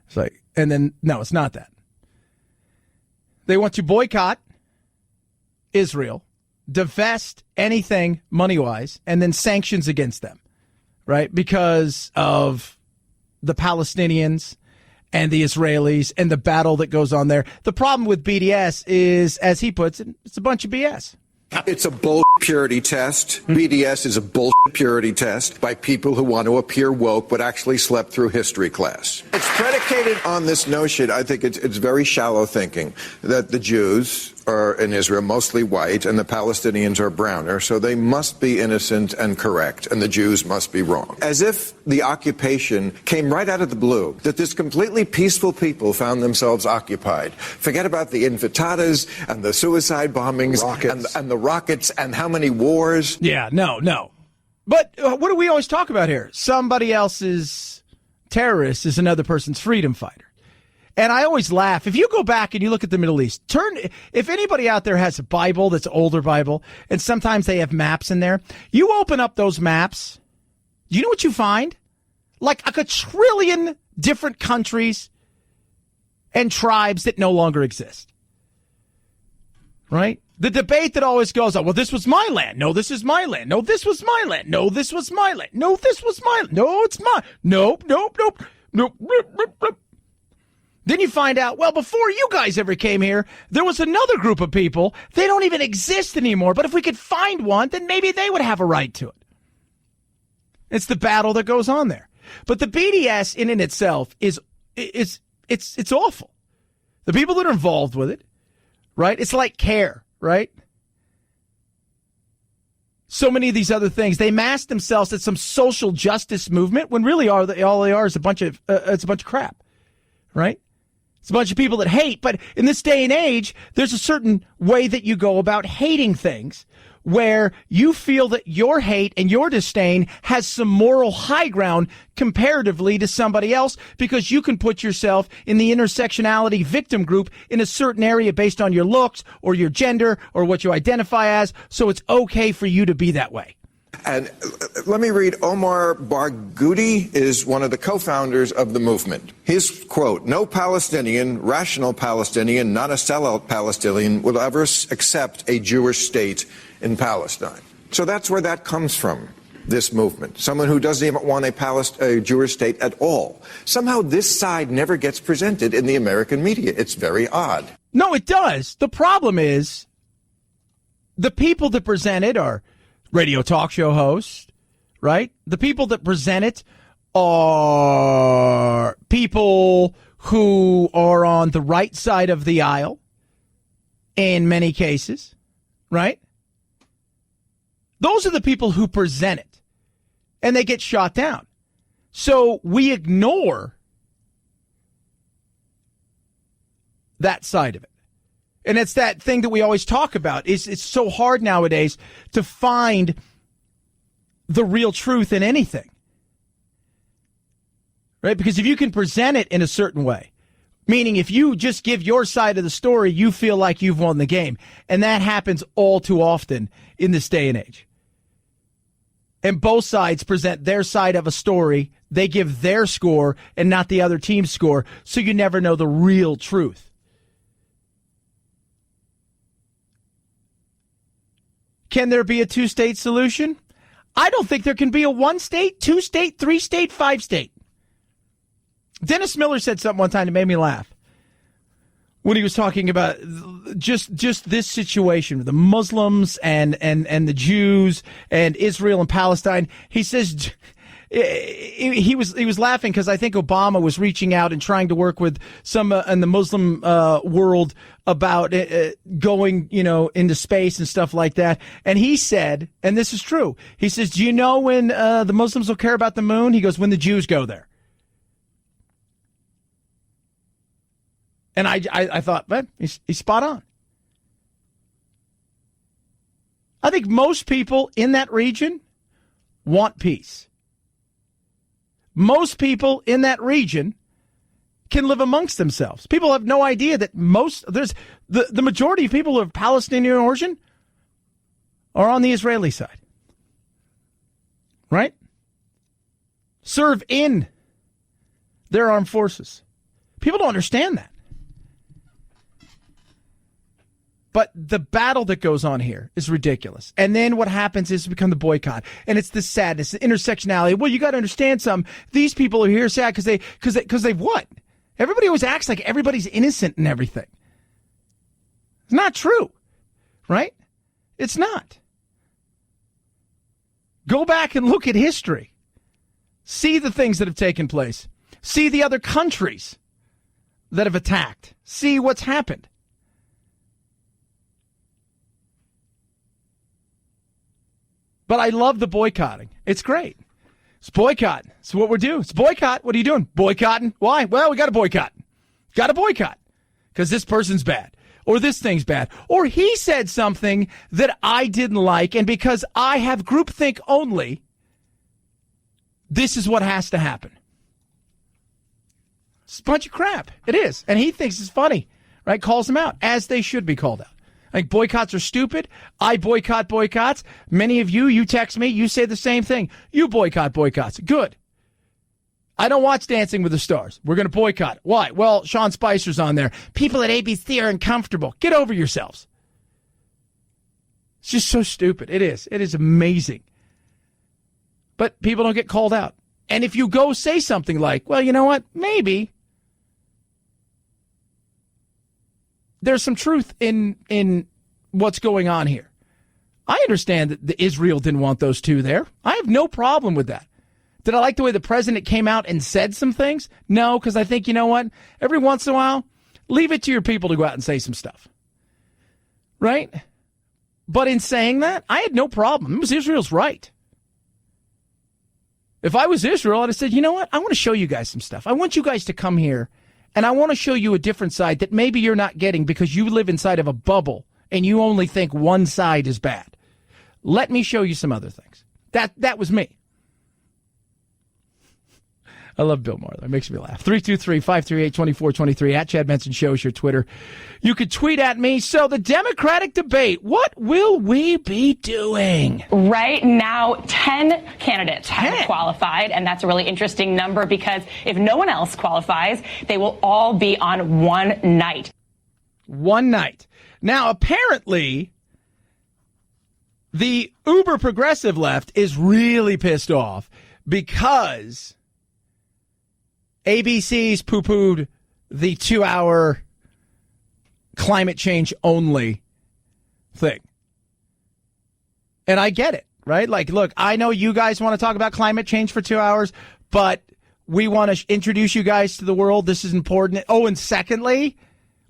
It's like, and then no, it's not that. They want to boycott Israel, divest anything money-wise, and then sanctions against them, right? Because of the Palestinians and the Israelis and the battle that goes on there. The problem with BDS is, as he puts it, it's a bunch of BS. It's a bullshit purity test. BDS is a bullshit purity test by people who want to appear woke but actually slept through history class. It's predicated on this notion, I think it's very shallow thinking, that the Jews are in Israel mostly white and the Palestinians are browner, so they must be innocent and correct, and the Jews must be wrong. As if the occupation came right out of the blue, that this completely peaceful people found themselves occupied. Forget about the intifadadas and the suicide bombings and the rockets and how many wars. Yeah, no. But what do we always talk about here? Somebody else's terrorist is another person's freedom fighter. And I always laugh. If you go back and you look at the Middle East, if anybody out there has a Bible that's an older Bible, and sometimes they have maps in there, you open up those maps, you know what you find? Like a trillion different countries and tribes that no longer exist. Right? The debate that always goes on, well, this was my land. No, this is my land. No, this was my land. No, this was my land. No, this was my land. No, it's mine. Nope. Then you find out, well, before you guys ever came here, there was another group of people. They don't even exist anymore. But if we could find one, then maybe they would have a right to it. It's the battle that goes on there. But the BDS in itself is awful. The people that are involved with it, right? It's like CARE, right? so many of these other things. They mask themselves as some social justice movement when really all they are is a bunch of crap, right? It's a bunch of people that hate. But in this day and age, there's a certain way that you go about hating things where you feel that your hate and your disdain has some moral high ground comparatively to somebody else because you can put yourself in the intersectionality victim group in a certain area based on your looks or your gender or what you identify as. So it's okay for you to be that way. And let me read. Omar Barghouti is one of the co-founders of the movement. His quote, "No Palestinian, rational Palestinian, not a sellout Palestinian, will ever accept a Jewish state in Palestine." So that's where that comes from, this movement. Someone who doesn't even want a Jewish state at all. Somehow this side never gets presented in the American media. It's very odd. No, it does. The problem is the people that present it are radio talk show hosts, right? The people that present it are people who are on the right side of the aisle in many cases, right? Those are the people who present it, and they get shot down. So we ignore that side of it. And it's that thing that we always talk about. It's so hard nowadays to find the real truth in anything. Right? Because if you can present it in a certain way, meaning if you just give your side of the story, you feel like you've won the game. And that happens all too often in this day and age. And both sides present their side of a story. They give their score and not the other team's score. So you never know the real truth. Can there be a two-state solution? I don't think there can be a one-state, two-state, three-state, five-state. Dennis Miller said something one time that made me laugh when he was talking about just this situation with the Muslims and the Jews and Israel and Palestine. He says he was laughing because I think Obama was reaching out and trying to work with some in the Muslim world about going, into space and stuff like that. And he said, and this is true, he says, do you know when the Muslims will care about the moon? He goes, when the Jews go there. And I thought, man, he's spot on. I think most people in that region want peace. Most people in that region can live amongst themselves. People have no idea that the majority of people of Palestinian origin are on the Israeli side. Right? Serve in their armed forces. People don't understand that. But the battle that goes on here is ridiculous. And then what happens is become the boycott. And it's the sadness, the intersectionality. Well, you got to understand something. These people are here sad because they've what? Everybody always acts like everybody's innocent and everything. It's not true, right? It's not. Go back and look at history. See the things that have taken place. See the other countries that have attacked. See what's happened. But I love the boycotting. It's great. It's boycott. It's what we're doing. It's boycott. What are you doing? Boycotting. Why? Well, we got to boycott. Got to boycott. Because this person's bad. Or this thing's bad. Or he said something that I didn't like, and because I have groupthink only, this is what has to happen. It's a bunch of crap. It is. And he thinks it's funny. Right? Calls them out, as they should be called out. I think boycotts are stupid. I boycott boycotts. Many of you text me, you say the same thing. You boycott boycotts. Good. I don't watch Dancing with the Stars. We're going to boycott. Why? Well, Sean Spicer's on there. People at ABC are uncomfortable. Get over yourselves. It's just so stupid. It is. It is amazing. But people don't get called out. And if you go say something like, well, you know what? Maybe there's some truth in what's going on here. I understand that the Israel didn't want those two there. I have no problem with that. Did I like the way the president came out and said some things? No, because I think, you know what? Every once in a while, leave it to your people to go out and say some stuff. Right? But in saying that, I had no problem. It was Israel's right. If I was Israel, I'd have said, you know what? I want to show you guys some stuff. I want you guys to come here, and I want to show you a different side that maybe you're not getting because you live inside of a bubble and you only think one side is bad. Let me show you some other things. That was me. I love Bill Maher. That makes me laugh. 323-538-2423 at Chad Benson Show is your Twitter. You could tweet at me. So the Democratic debate, what will we be doing? Right now, 10 candidates have qualified, and that's a really interesting number because if no one else qualifies, they will all be on one night. One night. Now, apparently, the uber progressive left is really pissed off because ABC's poo-pooed the 2-hour climate change only thing. And I get it, right? Like, look, I know you guys want to talk about climate change for 2 hours, but we want to introduce you guys to the world. This is important. Oh, and secondly,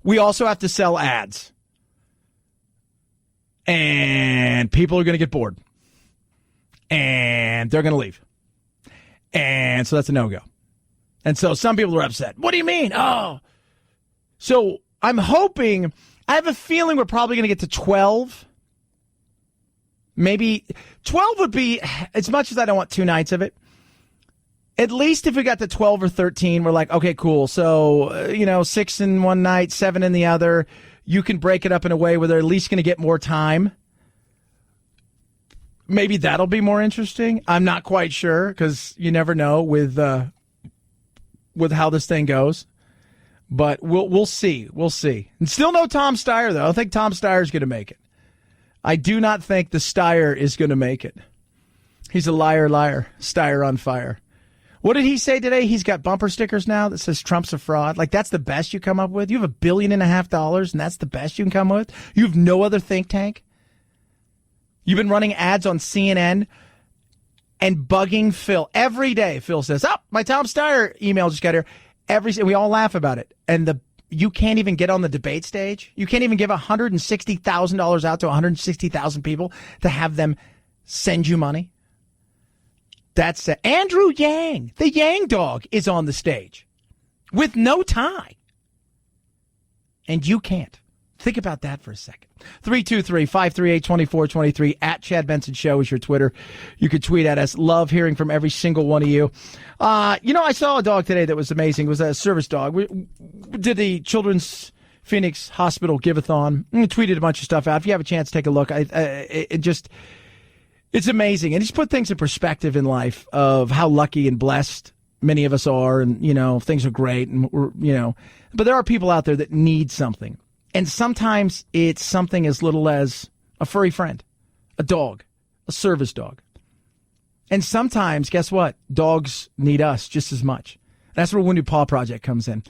we also have to sell ads. And people are going to get bored. And they're going to leave. And so that's a no-go. And so some people are upset. What do you mean? Oh. So I'm hoping, I have a feeling we're probably going to get to 12. Maybe 12 would be, as much as I don't want 2 nights of it, at least if we got to 12 or 13, we're like, okay, cool. So, 6 in one night, 7 in the other. You can break it up in a way where they're at least going to get more time. Maybe that'll be more interesting. I'm not quite sure because you never know with how this thing goes. But we'll see. We'll see. And still no Tom Steyer, though. I don't think Tom Steyer is going to make it. I do not think the Steyer is going to make it. He's a liar. Steyer on fire. What did he say today? He's got bumper stickers now that says Trump's a fraud. Like, that's the best you come up with? You have $1.5 billion, and that's the best you can come with? You have no other think tank? You've been running ads on CNN and bugging Phil. Every day, Phil says, my Tom Steyer email just got here. We all laugh about it. And you can't even get on the debate stage. You can't even give $160,000 out to 160,000 people to have them send you money. That's Andrew Yang. The Yang dog is on the stage with no tie. And you can't. Think about that for a second. 323-538-2423 at Chad Benson Show is your Twitter. You could tweet at us. Love hearing from every single one of you. I saw a dog today that was amazing. It was a service dog. We did the Children's Phoenix Hospital Give-a-thon. Tweeted a bunch of stuff out. If you have a chance, take a look. It's amazing. And he's put things in perspective in life of how lucky and blessed many of us are. And, things are great. And but there are people out there that need something. And sometimes it's something as little as a furry friend, a dog, a service dog. And sometimes, guess what? Dogs need us just as much. That's where Wounded Paw Project comes in.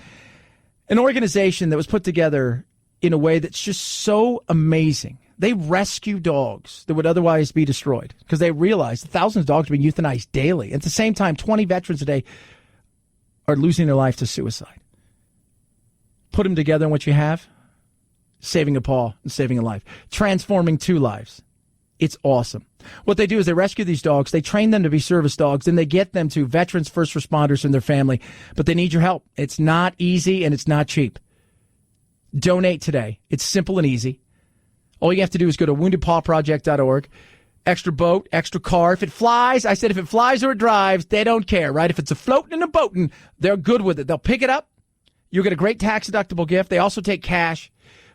An organization that was put together in a way that's just so amazing. They rescue dogs that would otherwise be destroyed because they realize thousands of dogs are being euthanized daily. At the same time, 20 veterans a day are losing their life to suicide. Put them together in what you have. Saving a paw and saving a life. Transforming 2 lives. It's awesome. What they do is they rescue these dogs. They train them to be service dogs. Then they get them to veterans, first responders, and their family. But they need your help. It's not easy and it's not cheap. Donate today. It's simple and easy. All you have to do is go to woundedpawproject.org. Extra boat, extra car. If it flies, I said if it flies or it drives, they don't care, right? If it's a floating and a boating, they're good with it. They'll pick it up. You'll get a great tax-deductible gift. They also take cash.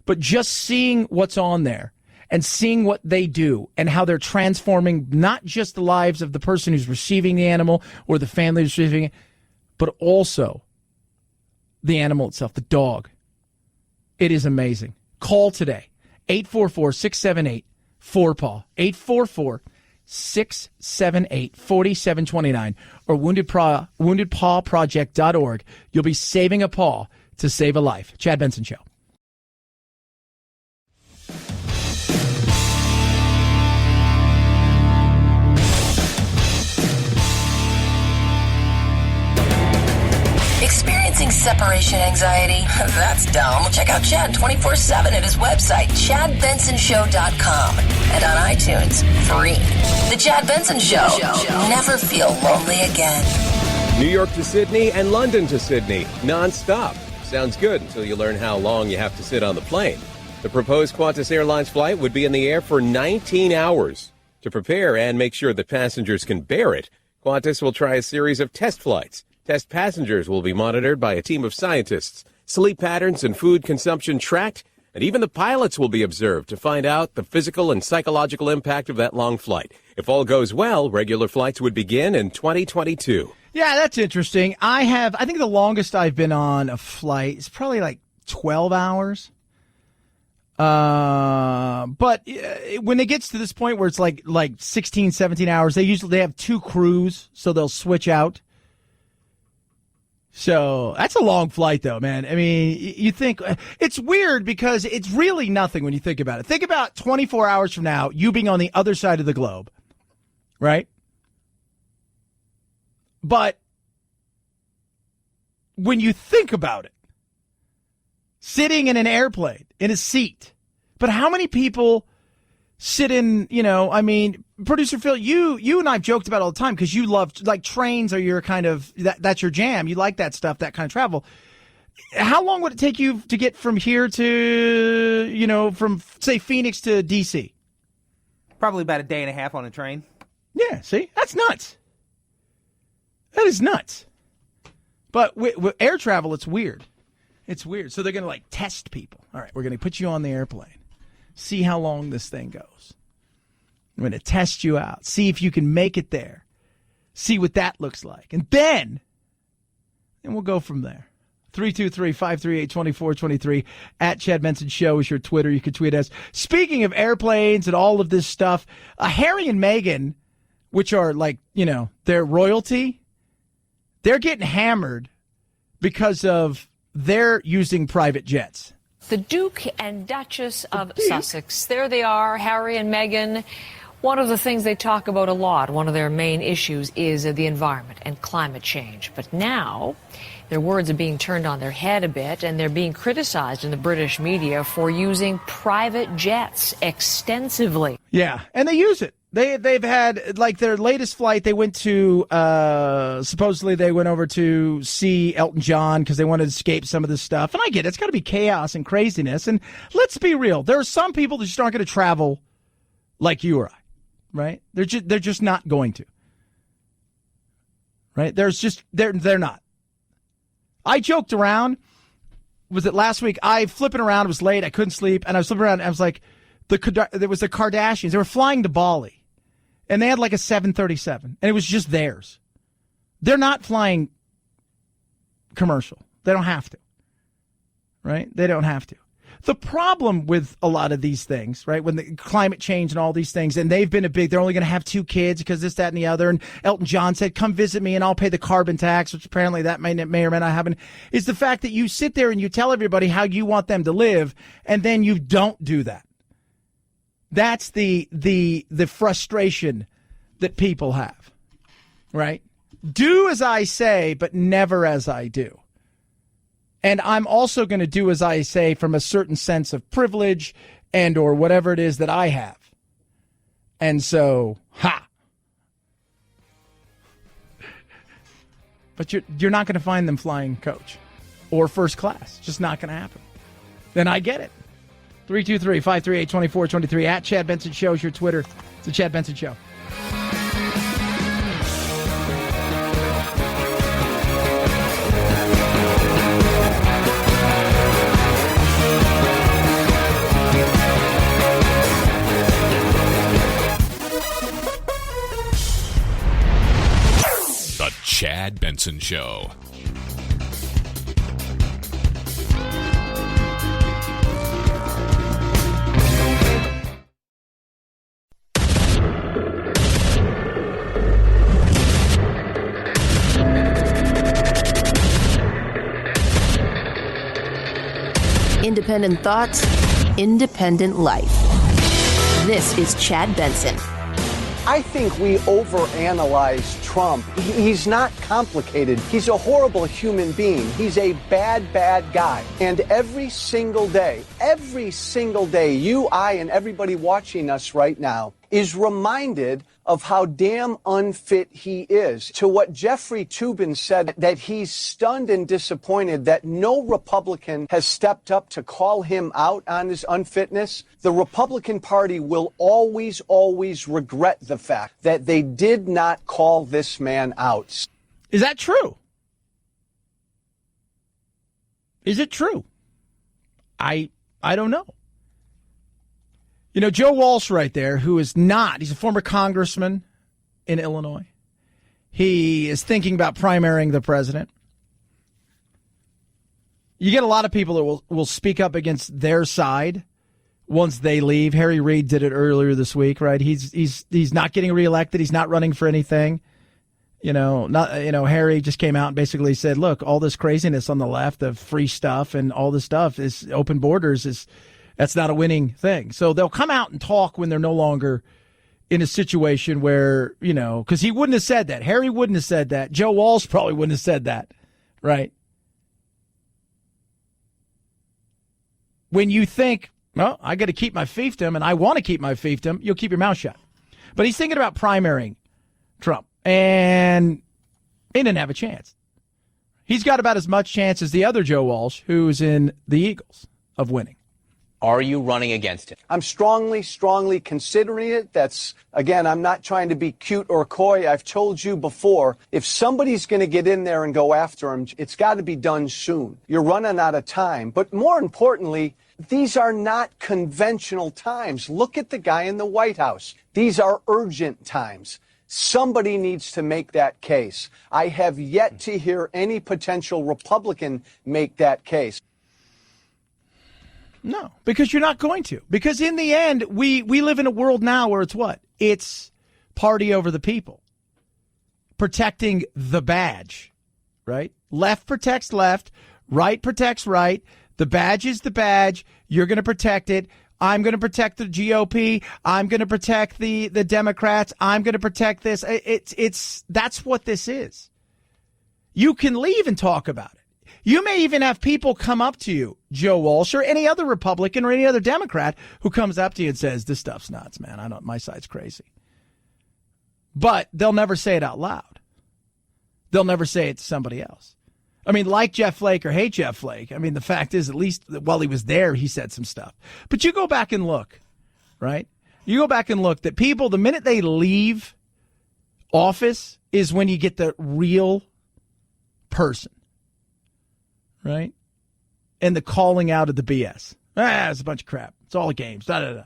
But just seeing what's on there and seeing what they do and how they're transforming not just the lives of the person who's receiving the animal or the family who's receiving it, but also the animal itself, the dog. It is amazing. Call today, 844-678-4PAW, 844-678-4729, or woundedpawproject.org. You'll be saving a paw to save a life. Chad Benson Show. Experiencing Separation anxiety? That's dumb. Check out Chad 24/7 at his website, ChadBensonShow.com, and on iTunes, free. The Chad Benson Show. Never feel lonely again. New York to Sydney and London to Sydney, non-stop. Sounds good until you learn how long you have to sit on the plane. The proposed Qantas Airlines flight would be in the air for 19 hours. To prepare and make sure that passengers can bear it, Qantas will try a series of test flights. Test passengers will be monitored by a team of scientists. Sleep patterns and food consumption tracked, and even the pilots will be observed to find out the physical and psychological impact of that long flight. If all goes well, regular flights would begin in 2022. Yeah, that's interesting. I think the longest I've been on a flight is probably like 12 hours. But when it gets to this point where it's like 16, 17 hours, they have two crews, so they'll switch out. So that's a long flight though, man. I mean, you think it's weird because it's really nothing when you think about it. Think about 24 hours from now, you being on the other side of the globe, right? But when you think about it, sitting in an airplane, in a seat. But how many people sit in, Producer Phil, you and I have joked about it all the time because you love, like, trains are your kind of, that's your jam. You like that stuff, that kind of travel. How long would it take you to get from here to, from, say, Phoenix to D.C.? Probably about a day and a half on a train. Yeah, see? That's nuts. That is nuts. But with air travel, it's weird. It's weird. So they're going to, test people. All right, we're going to put you on the airplane. See how long this thing goes. I'm going to test you out. See if you can make it there. See what that looks like. And then we'll go from there. 323-538-2423. At Chad Benson Show is your Twitter. You can tweet us. Speaking of airplanes and all of this stuff, Harry and Meghan, which are their royalty, they're getting hammered because of they're using private jets. The Duke and Duchess of Sussex. There they are, Harry and Meghan. One of the things they talk about a lot, one of their main issues, is the environment and climate change. But now their words are being turned on their head a bit, and they're being criticized in the British media for using private jets extensively. Yeah, and they use it. They've had, their latest flight, they went to, supposedly they went over to see Elton John because they wanted to escape some of this stuff. And I get it. It's got to be chaos and craziness. And let's be real. There are some people that just aren't going to travel like you or I, right? They're just not going to. Right? They're not. I joked around. Was it last week? I flipping around. It was late. I couldn't sleep. And I was flipping around. And I was like, there was the Kardashians. They were flying to Bali. And they had a 737, and it was just theirs. They're not flying commercial. They don't have to, right? They don't have to. The problem with a lot of these things, right, when the climate change and all these things, and they've been they're only going to have 2 kids because this, that, and the other, and Elton John said, come visit me and I'll pay the carbon tax, which apparently that may or may not happen, is the fact that you sit there and you tell everybody how you want them to live, and then you don't do that. That's the frustration that people have, right? Do as I say, but never as I do. And I'm also going to do as I say from a certain sense of privilege and or whatever it is that I have. And so, But you're not going to find them flying coach or first class. It's just not going to happen. Then I get it. 323-538-2423. At Chad Benson Show is your Twitter. It's the Chad Benson Show. The Chad Benson Show. Independent thoughts, independent life. This is Chad Benson. I think we overanalyze Trump. He's not complicated. He's a horrible human being. He's a bad, bad guy. And every single day, you, I, and everybody watching us right now is reminded of how damn unfit he is. To what Jeffrey Toobin said, that he's stunned and disappointed that no Republican has stepped up to call him out on his unfitness. The Republican Party will always, always regret the fact that they did not call this man out. Is that true? Is it true? I don't know. You know, Joe Walsh right there, who is not, he's a former congressman in Illinois. He is thinking about primarying the president. You get a lot of people that will speak up against their side once they leave. Harry Reid did it earlier this week, right? He's not getting reelected. He's not running for anything. Harry just came out and basically said, look, all this craziness on the left of free stuff and all this stuff is open borders that's not a winning thing. So they'll come out and talk when they're no longer in a situation where, because he wouldn't have said that. Harry wouldn't have said that. Joe Walsh probably wouldn't have said that, right? When you think, well, I got to keep my fiefdom and I want to keep my fiefdom, you'll keep your mouth shut. But he's thinking about primarying Trump, and he didn't have a chance. He's got about as much chance as the other Joe Walsh, who's in the Eagles, of winning. Are you running against him? I'm strongly considering it. I'm not trying to be cute or coy. I've told you before, if somebody's going to get in there and go after him, it's got to be done soon. You're running out of time. But more importantly, these are not conventional times. Look at the guy in the White House. These are urgent times. Somebody needs to make that case. I have yet to hear any potential Republican make that case. No, because you're not going to. Because in the end, we live in a world now where it's what? It's party over the people. Protecting the badge, right? Left protects left, right protects right. The badge is the badge. You're going to protect it. I'm going to protect the GOP. I'm going to protect the Democrats. I'm going to protect this. That's what this is. You can leave and talk about it. You may even have people come up to you, Joe Walsh, or any other Republican or any other Democrat, who comes up to you and says, this stuff's nuts, man. My side's crazy. But they'll never say it out loud. They'll never say it to somebody else. I mean, like Jeff Flake or hate Jeff Flake. I mean, the fact is, at least while he was there, he said some stuff. But you go back and look, right? You go back and look that people, the minute they leave office is when you get the real person, right? And the calling out of the BS. It's a bunch of crap. It's all games. Da-da-da.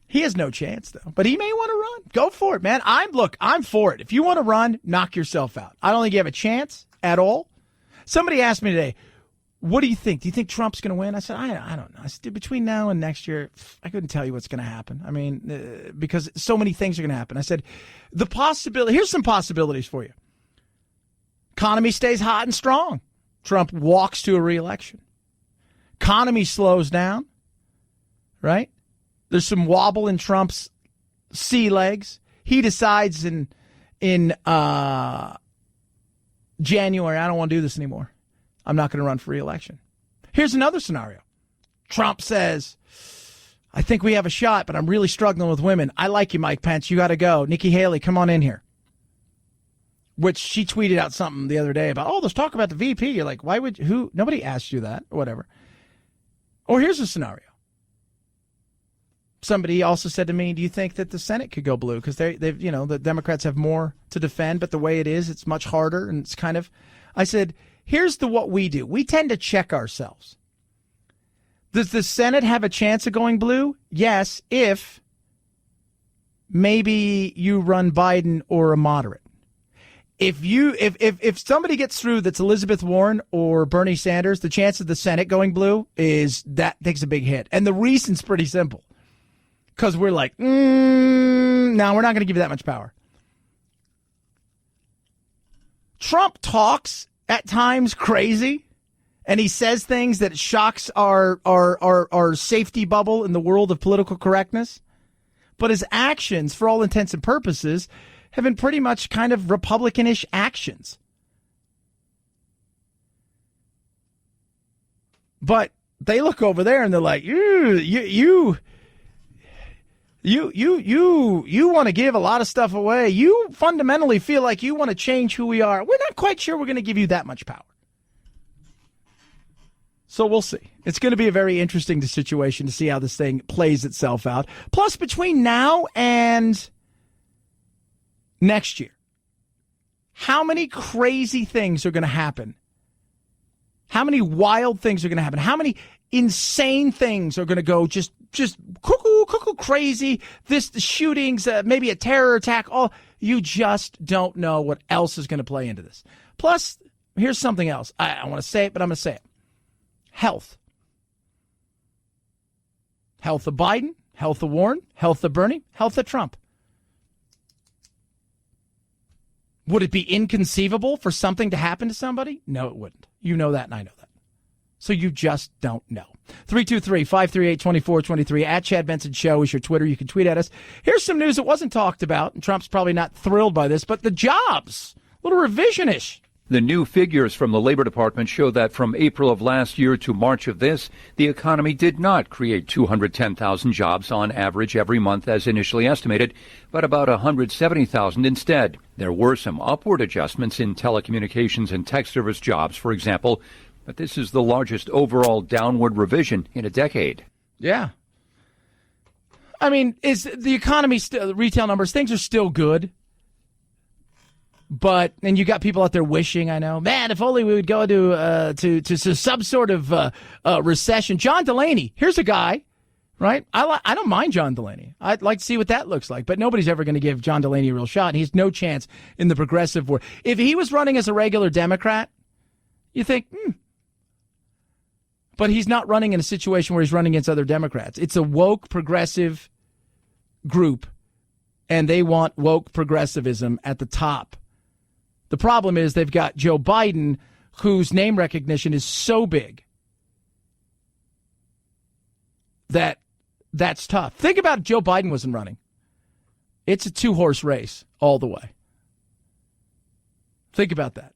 He has no chance, though. But he may want to run. Go for it, man. I'm for it. If you want to run, knock yourself out. I don't think you have a chance at all. Somebody asked me today, what do you think? Do you think Trump's going to win? I said, I don't know. I said, between now and next year, I couldn't tell you what's going to happen. I mean, because so many things are going to happen. I said, here's some possibilities for you. Economy stays hot and strong. Trump walks to a re-election. Economy slows down, right? There's some wobble in Trump's sea legs. He decides in January, I don't want to do this anymore. I'm not going to run for re-election. Here's another scenario. Trump says, I think we have a shot, but I'm really struggling with women. I like you, Mike Pence. You got to go. Nikki Haley, come on in here. Which she tweeted out something the other day about, let's talk about the VP. You're like, nobody asked you that, or whatever. Or here's a scenario. Somebody also said to me, do you think that the Senate could go blue? Because the Democrats have more to defend, but the way it is, it's much harder. And it's kind of, I said, here's what we do. We tend to check ourselves. Does the Senate have a chance of going blue? Yes, if maybe you run Biden or a moderate. If somebody gets through that's Elizabeth Warren or Bernie Sanders, the chance of the Senate going blue is that takes a big hit. And the reason's pretty simple. Because we're like, no, we're not going to give you that much power. Trump talks at times crazy, and he says things that shocks our safety bubble in the world of political correctness. but his actions, for all intents and purposes, have been pretty much kind of Republican-ish actions. But they look over there and they're like, you want to give a lot of stuff away. You fundamentally feel like you want to change who we are. We're not quite sure we're going to give you that much power. So we'll see. It's going to be a very interesting situation to see how this thing plays itself out. Plus, between now and next year, how many crazy things are going to happen? How many wild things are going to happen? How many insane things are going to go just cuckoo crazy? The shootings, maybe a terror attack. All you just don't know what else is going to play into this. Plus, here's something else. I want to say it, but I'm going to say it. Health. Health of Biden, health of Warren, health of Bernie, health of Trump. Would it be inconceivable for something to happen to somebody? No, it wouldn't. You know that, and I know that. So you just don't know. 323-538-2423 at Chad Benson Show is your Twitter. You can tweet at us. Here's some news that wasn't talked about, and Trump's probably not thrilled by this, but the jobs. A little revision-ish. The new figures from the Labor Department show that from April of last year to March of this, the economy did not create 210,000 jobs on average every month as initially estimated, but about 170,000 instead. There were some upward adjustments in telecommunications and tech service jobs, for example, but this is the largest overall downward revision in a decade. Yeah. I mean, is the economy still, retail numbers, things are still good. But, and you got people out there wishing, I know, man, if only we would go to some sort of recession. John Delaney, here's a guy, right? I don't mind John Delaney. I'd like to see what that looks like. But nobody's ever going to give John Delaney a real shot. And he has no chance in the progressive war. If he was running as a regular Democrat, you think, But he's not running in a situation where he's running against other Democrats. It's a woke progressive group, and they want woke progressivism at the top. The problem is they've got Joe Biden, whose name recognition is so big that that's tough. Think about if Joe Biden wasn't running. It's a two-horse race all the way. Think about that.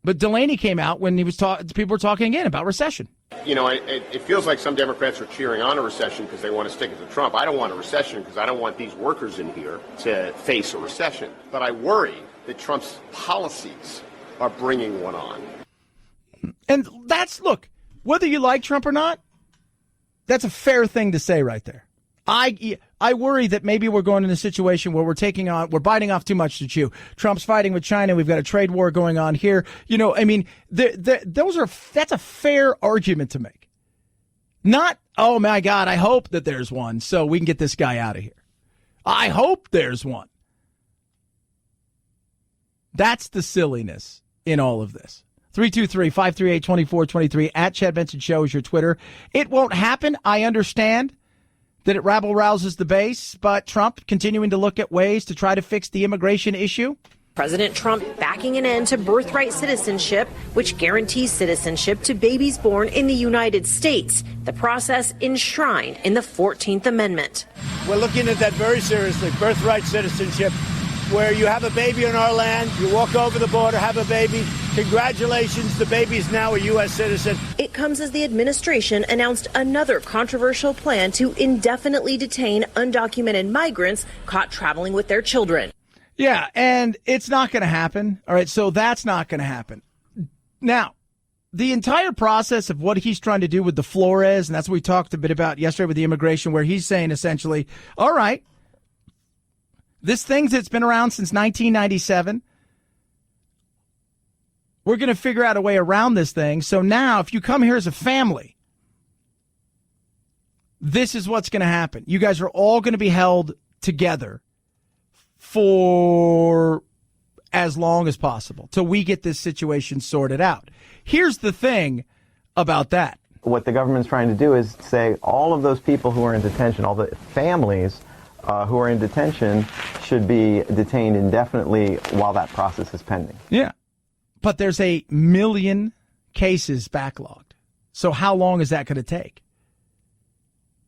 But Delaney came out when he was people were talking again about recession. You know, it feels like some Democrats are cheering on a recession because they want to stick it to Trump. I don't want a recession because I don't want these workers in here to face a recession. But I worry that Trump's policies are bringing one on. And look, whether you like Trump or not, that's a fair thing to say right there. I worry that maybe we're going in a situation where we're biting off too much to chew. Trump's fighting with China. We've got a trade war going on here. You know, I mean, that's a fair argument to make. Not, oh my God, I hope that there's one so we can get this guy out of here. I hope there's one. That's the silliness in all of this. 323-538-2423 at Chad Benson Show is your Twitter. It won't happen. I understand that it rabble-rouses the base, but Trump continuing to look at ways to try to fix the immigration issue. President Trump backing an end to birthright citizenship, which guarantees citizenship to babies born in the United States. The process enshrined in the 14th Amendment. We're looking at that very seriously. Birthright citizenship, where you have a baby on our land, you walk over the border, have a baby. Congratulations, the baby's now a U.S. citizen. It comes as the administration announced another controversial plan to indefinitely detain undocumented migrants caught traveling with their children. Yeah, and it's not going to happen. All right, so that's not going to happen. Now, the entire process of what he's trying to do with the Flores, and that's what we talked a bit about yesterday with the immigration, where he's saying essentially, all right, this thing that's been around since 1997, we're going to figure out a way around this thing. So now if you come here as a family, this is what's going to happen. You guys are all going to be held together for as long as possible till we get this situation sorted out. Here's the thing about that. What the government's trying to do is say all of those people who are in detention, all the families who are in detention should be detained indefinitely while that process is pending. Yeah. But there's 1 million cases backlogged. So how long is that going to take?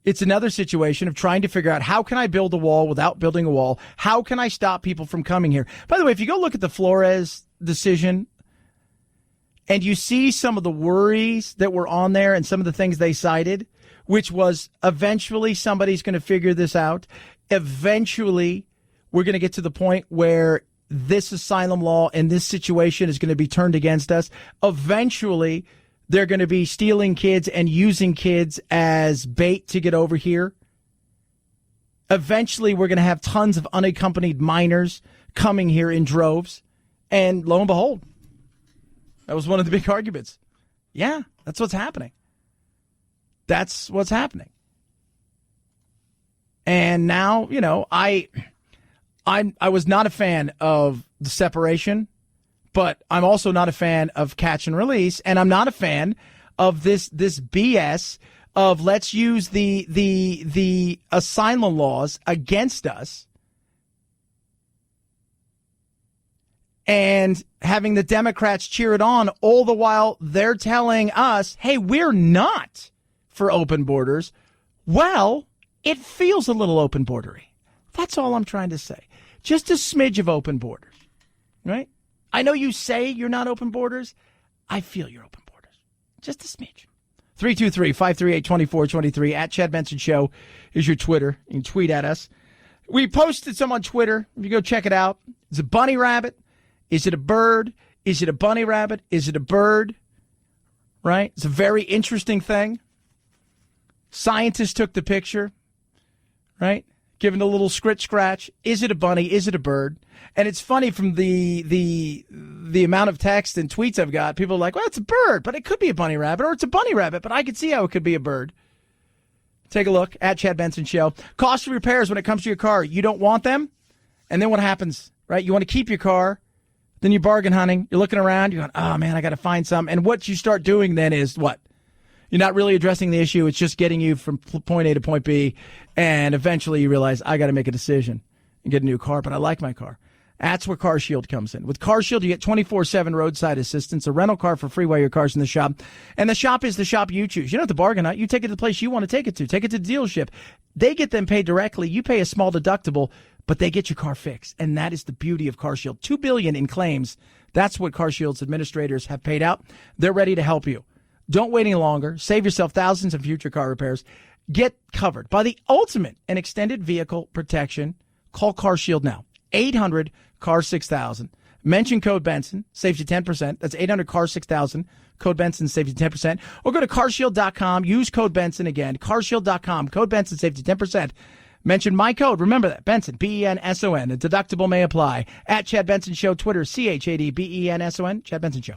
It's another situation of trying to figure out how can I build a wall without building a wall? How can I stop people from coming here? By the way, if you go look at the Flores decision and you see some of the worries that were on there and some of the things they cited, which was eventually somebody's going to figure this out. Eventually, we're going to get to the point where this asylum law and this situation is going to be turned against us. Eventually, they're going to be stealing kids and using kids as bait to get over here. Eventually, we're going to have tons of unaccompanied minors coming here in droves. And lo and behold, that was one of the big arguments. Yeah, that's what's happening. That's what's happening. And now, you know, I was not a fan of the separation, but I'm also not a fan of catch and release, and I'm not a fan of this BS of let's use the asylum laws against us and having the Democrats cheer it on, all the while they're telling us, hey, we're not for open borders. Well, it feels a little open bordery. That's all I'm trying to say. Just a smidge of open borders, right? I know you say you're not open borders. I feel you're open borders. Just a smidge. 323-538-2423 at Chad Benson Show is your Twitter. You can tweet at us. We posted some on Twitter. If you go check it out. Is it a bunny rabbit? Is it a bird? Is it a bunny rabbit? Is it a bird? Right? It's a very interesting thing. Scientists took the picture, right? Given a little scratch. Is it a bunny? Is it a bird? And it's funny from the amount of text and tweets I've got. People are like, well, it's a bird, but it could be a bunny rabbit, or it's a bunny rabbit, but I could see how it could be a bird. Take a look at Chad Benson Show. Cost of repairs when it comes to your car. You don't want them. And then what happens, right? You want to keep your car. Then you're bargain hunting. You're looking around. You're going, oh, man, I got to find some. And what you start doing then is what? You're not really addressing the issue. It's just getting you from point A to point B. And eventually you realize, I got to make a decision and get a new car, but I like my car. That's where CarShield comes in. With CarShield, you get 24/7 roadside assistance, a rental car for free while your car's in the shop. And the shop is the shop you choose. You don't have to bargain hunt. You take it to the place you want to take it to. Take it to the dealership. They get them paid directly. You pay a small deductible, but they get your car fixed. And that is the beauty of CarShield. $2 billion in claims. That's what CarShield's administrators have paid out. They're ready to help you. Don't wait any longer. Save yourself thousands in future car repairs. Get covered by the ultimate and extended vehicle protection. Call CarShield now. 800-CAR-6000. Mention code Benson. Saves you 10%. That's 800-CAR-6000. Code Benson saves you 10%. Or go to carshield.com. Use code Benson again. Carshield.com. Code Benson saves you 10%. Mention my code. Remember that. Benson. B-E-N-S-O-N. A deductible may apply. At Chad Benson Show. Twitter. C-H-A-D-B-E-N-S-O-N. Chad Benson Show.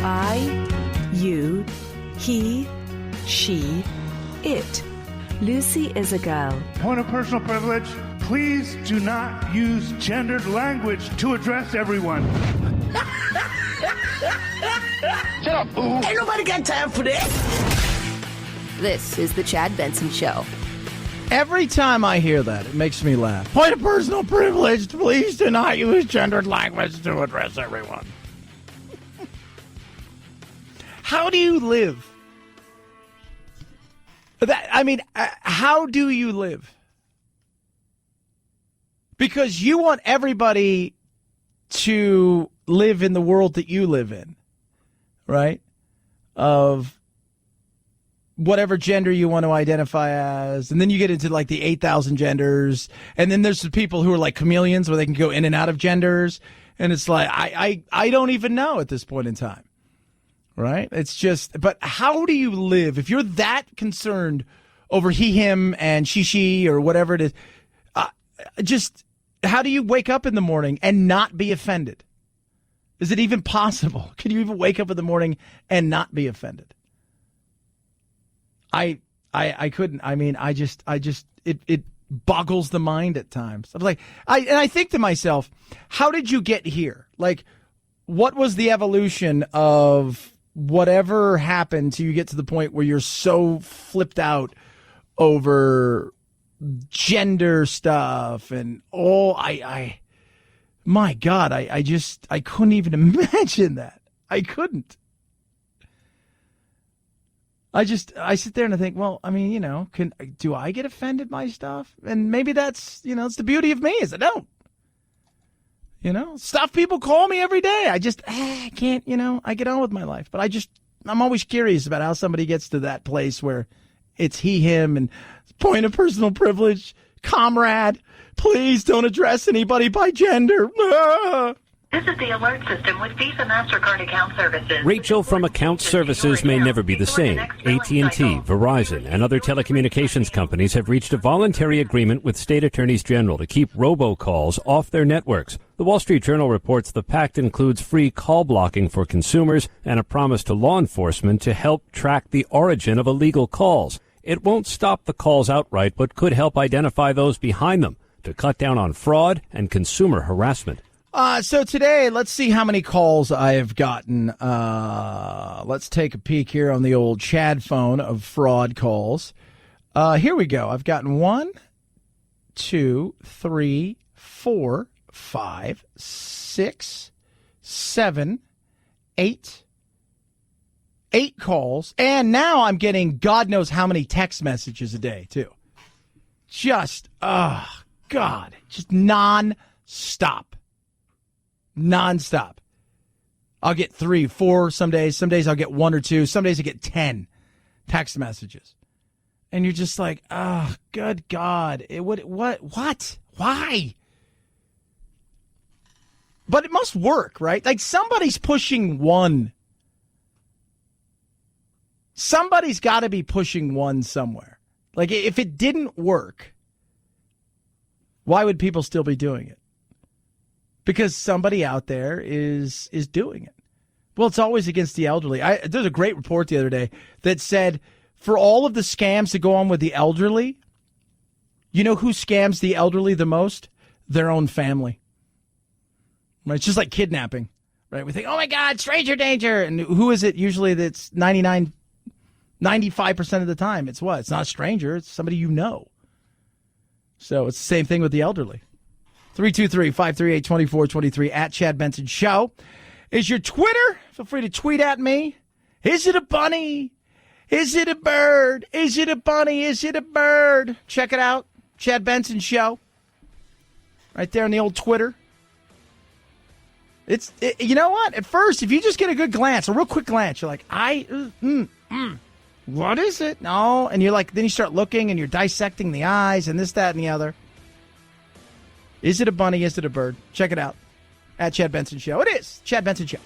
I, you, he, she, it. Lucy is a girl. Point of personal privilege. Please do not use gendered language to address everyone. Shut up, fool. Ain't nobody got time for this. This is the Chad Benson Show. Every time I hear that, it makes me laugh. Point of personal privilege. Please do not use gendered language to address everyone. How do you live? How do you live? Because you want everybody to live in the world that you live in, right? Of whatever gender you want to identify as. And then you get into like the 8,000 genders. And then there's the people who are like chameleons where they can go in and out of genders. And it's like, I don't even know at this point in time. Right? It's just, but how do you live? If you're that concerned over he, him, and she, or whatever it is, just how do you wake up in the morning and not be offended? Is it even possible? Can you even wake up in the morning and not be offended? I couldn't. I mean, it boggles the mind at times. I'm like, I think to myself, how did you get here? Like, what was the evolution of whatever happened till you get to the point where you're so flipped out over gender stuff and my God, I couldn't even imagine that. I couldn't. I sit there and I think, well, I mean, do I get offended by stuff? And maybe that's, it's the beauty of me is I don't. Stuff people call me every day. I just, I can't, I get on with my life. But I'm always curious about how somebody gets to that place where it's he, him, and point of personal privilege, comrade, please don't address anybody by gender. This is the alert system with Visa MasterCard account services. Rachel from account services may never be the same. AT&T, Verizon, and other telecommunications companies have reached a voluntary agreement with state attorneys general to keep robocalls off their networks. The Wall Street Journal reports the pact includes free call blocking for consumers and a promise to law enforcement to help track the origin of illegal calls. It won't stop the calls outright, but could help identify those behind them to cut down on fraud and consumer harassment. So today, let's see how many calls I have gotten. Let's take a peek here on the old Chad phone of fraud calls. Here we go. I've gotten 1, 2, 3, 4, 5, 6, 7, 8. 8 calls. And now I'm getting God knows how many text messages a day, too. Just, God, just non-stop. Non-stop. I'll get 3, 4 some days. Some days I'll get 1 or 2. Some days I get 10 text messages. And you're just like, oh, good God. What? Why? But it must work, right? Like somebody's pushing 1. Somebody's got to be pushing 1 somewhere. Like if it didn't work, why would people still be doing it? Because somebody out there is doing it. Well, it's always against the elderly. There's a great report the other day that said for all of the scams that go on with the elderly, you know who scams the elderly the most? Their own family. Right? It's just like kidnapping. Right? We think, oh my God, stranger danger. And who is it usually that's 95% of the time? It's what? It's not a stranger. It's somebody you know. So it's the same thing with the elderly. 323-538-2423 at Chad Benson Show is your Twitter. Feel free to tweet at me. Is it a bunny? Is it a bird? Is it a bunny? Is it a bird? Check it out. Chad Benson Show. Right there on the old Twitter. You know what? At first, if you just get a good glance, a real quick glance, you're like, what is it? No. And you're like, then you start looking and you're dissecting the eyes and this, that, and the other. Is it a bunny? Is it a bird? Check it out. At Chad Benson Show. It is. Chad Benson Show.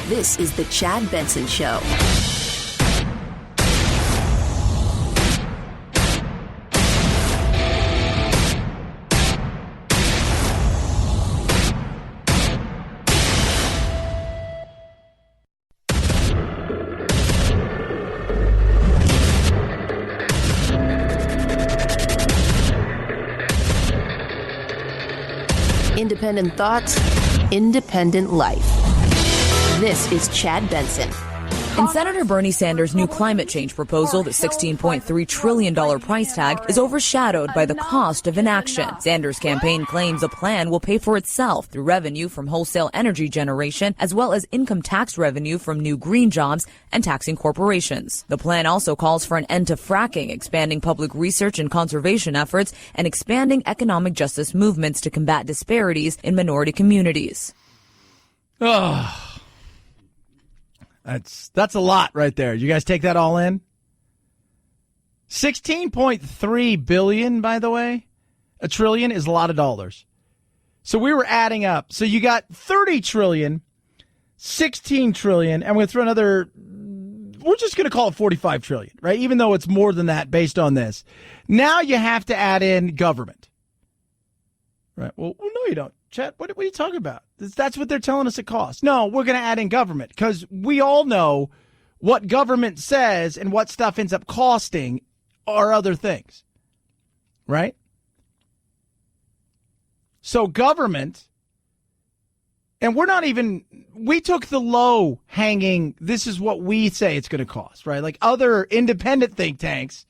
This is the Chad Benson Show. Independent thoughts, independent life. This is Chad Benson. In Senator Bernie Sanders' new climate change proposal, the $16.3 trillion price tag is overshadowed by the cost of inaction. Sanders' campaign claims a plan will pay for itself through revenue from wholesale energy generation, as well as income tax revenue from new green jobs and taxing corporations. The plan also calls for an end to fracking, expanding public research and conservation efforts, and expanding economic justice movements to combat disparities in minority communities. Oh. That's a lot right there. You guys take that all in? 16.3 billion, by the way. A trillion is a lot of dollars. So we were adding up. So you got 30 trillion, 16 trillion, and we're going to throw another, we're just going to call it 45 trillion, right? Even though it's more than that based on this. Now you have to add in government. Right. Well, no, you don't. Chet, what are you talking about? That's what they're telling us it costs. No, we're going to add in government because we all know what government says and what stuff ends up costing are other things. right? So government, and we took the low hanging, this is what we say it's going to cost, right? Like other independent think tanks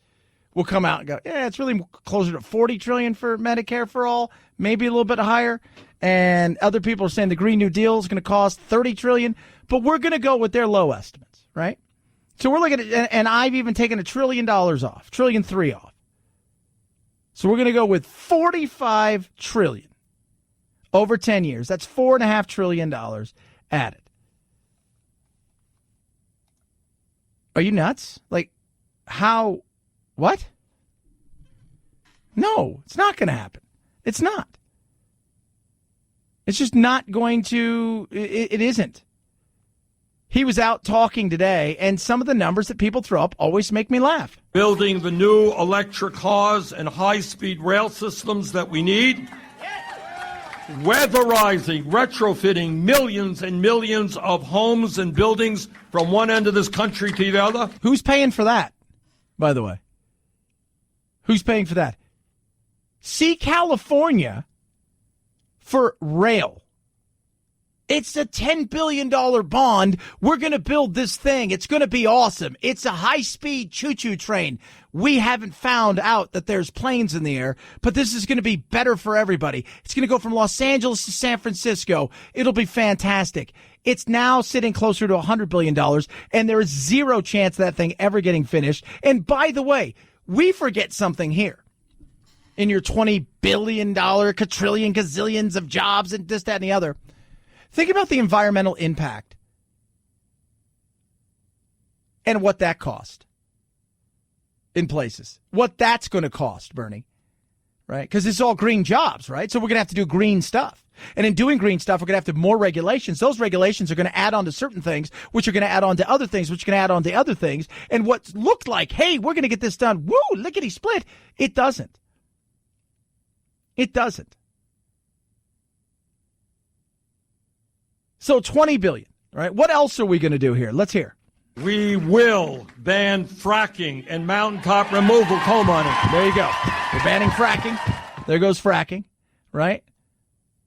will come out and go, yeah, it's really closer to $40 trillion for Medicare for all, maybe a little bit higher. And other people are saying the Green New Deal is going to cost $30 trillion, but we're going to go with their low estimates, right? So we're looking at, and I've even taken $1 trillion off, $1.3 trillion off. So we're going to go with $45 trillion over 10 years. That's $4.5 trillion added. Are you nuts? Like, how? What? No, it's not going to happen. It's not. It's just not going to, it isn't. He was out talking today, and some of the numbers that people throw up always make me laugh. Building the new electric cars and high-speed rail systems that we need. Weatherizing, retrofitting millions and millions of homes and buildings from one end of this country to the other. Who's paying for that, by the way? Who's paying for that? See California for rail. It's a $10 billion bond. We're going to build this thing. It's going to be awesome. It's a high-speed choo-choo train. We haven't found out that there's planes in the air, but this is going to be better for everybody. It's going to go from Los Angeles to San Francisco. It'll be fantastic. It's now sitting closer to $100 billion, and there is zero chance of that thing ever getting finished. And by the way, we forget something here. In your $20 billion, quadrillion, gazillions of jobs and this, that, and the other. Think about the environmental impact and what that cost in places. What that's going to cost, Bernie, right? Because it's all green jobs, right? So we're going to have to do green stuff. And in doing green stuff, we're going to have to have more regulations. Those regulations are going to add on to certain things, which are going to add on to other things, which are going to add on to other things. And what looked like, hey, we're going to get this done, woo, lickety split, it doesn't. It doesn't. So $20 billion, right? What else are we going to do here? Let's hear. We will ban fracking and mountaintop removal coal mining. There you go. We're banning fracking. There goes fracking, right?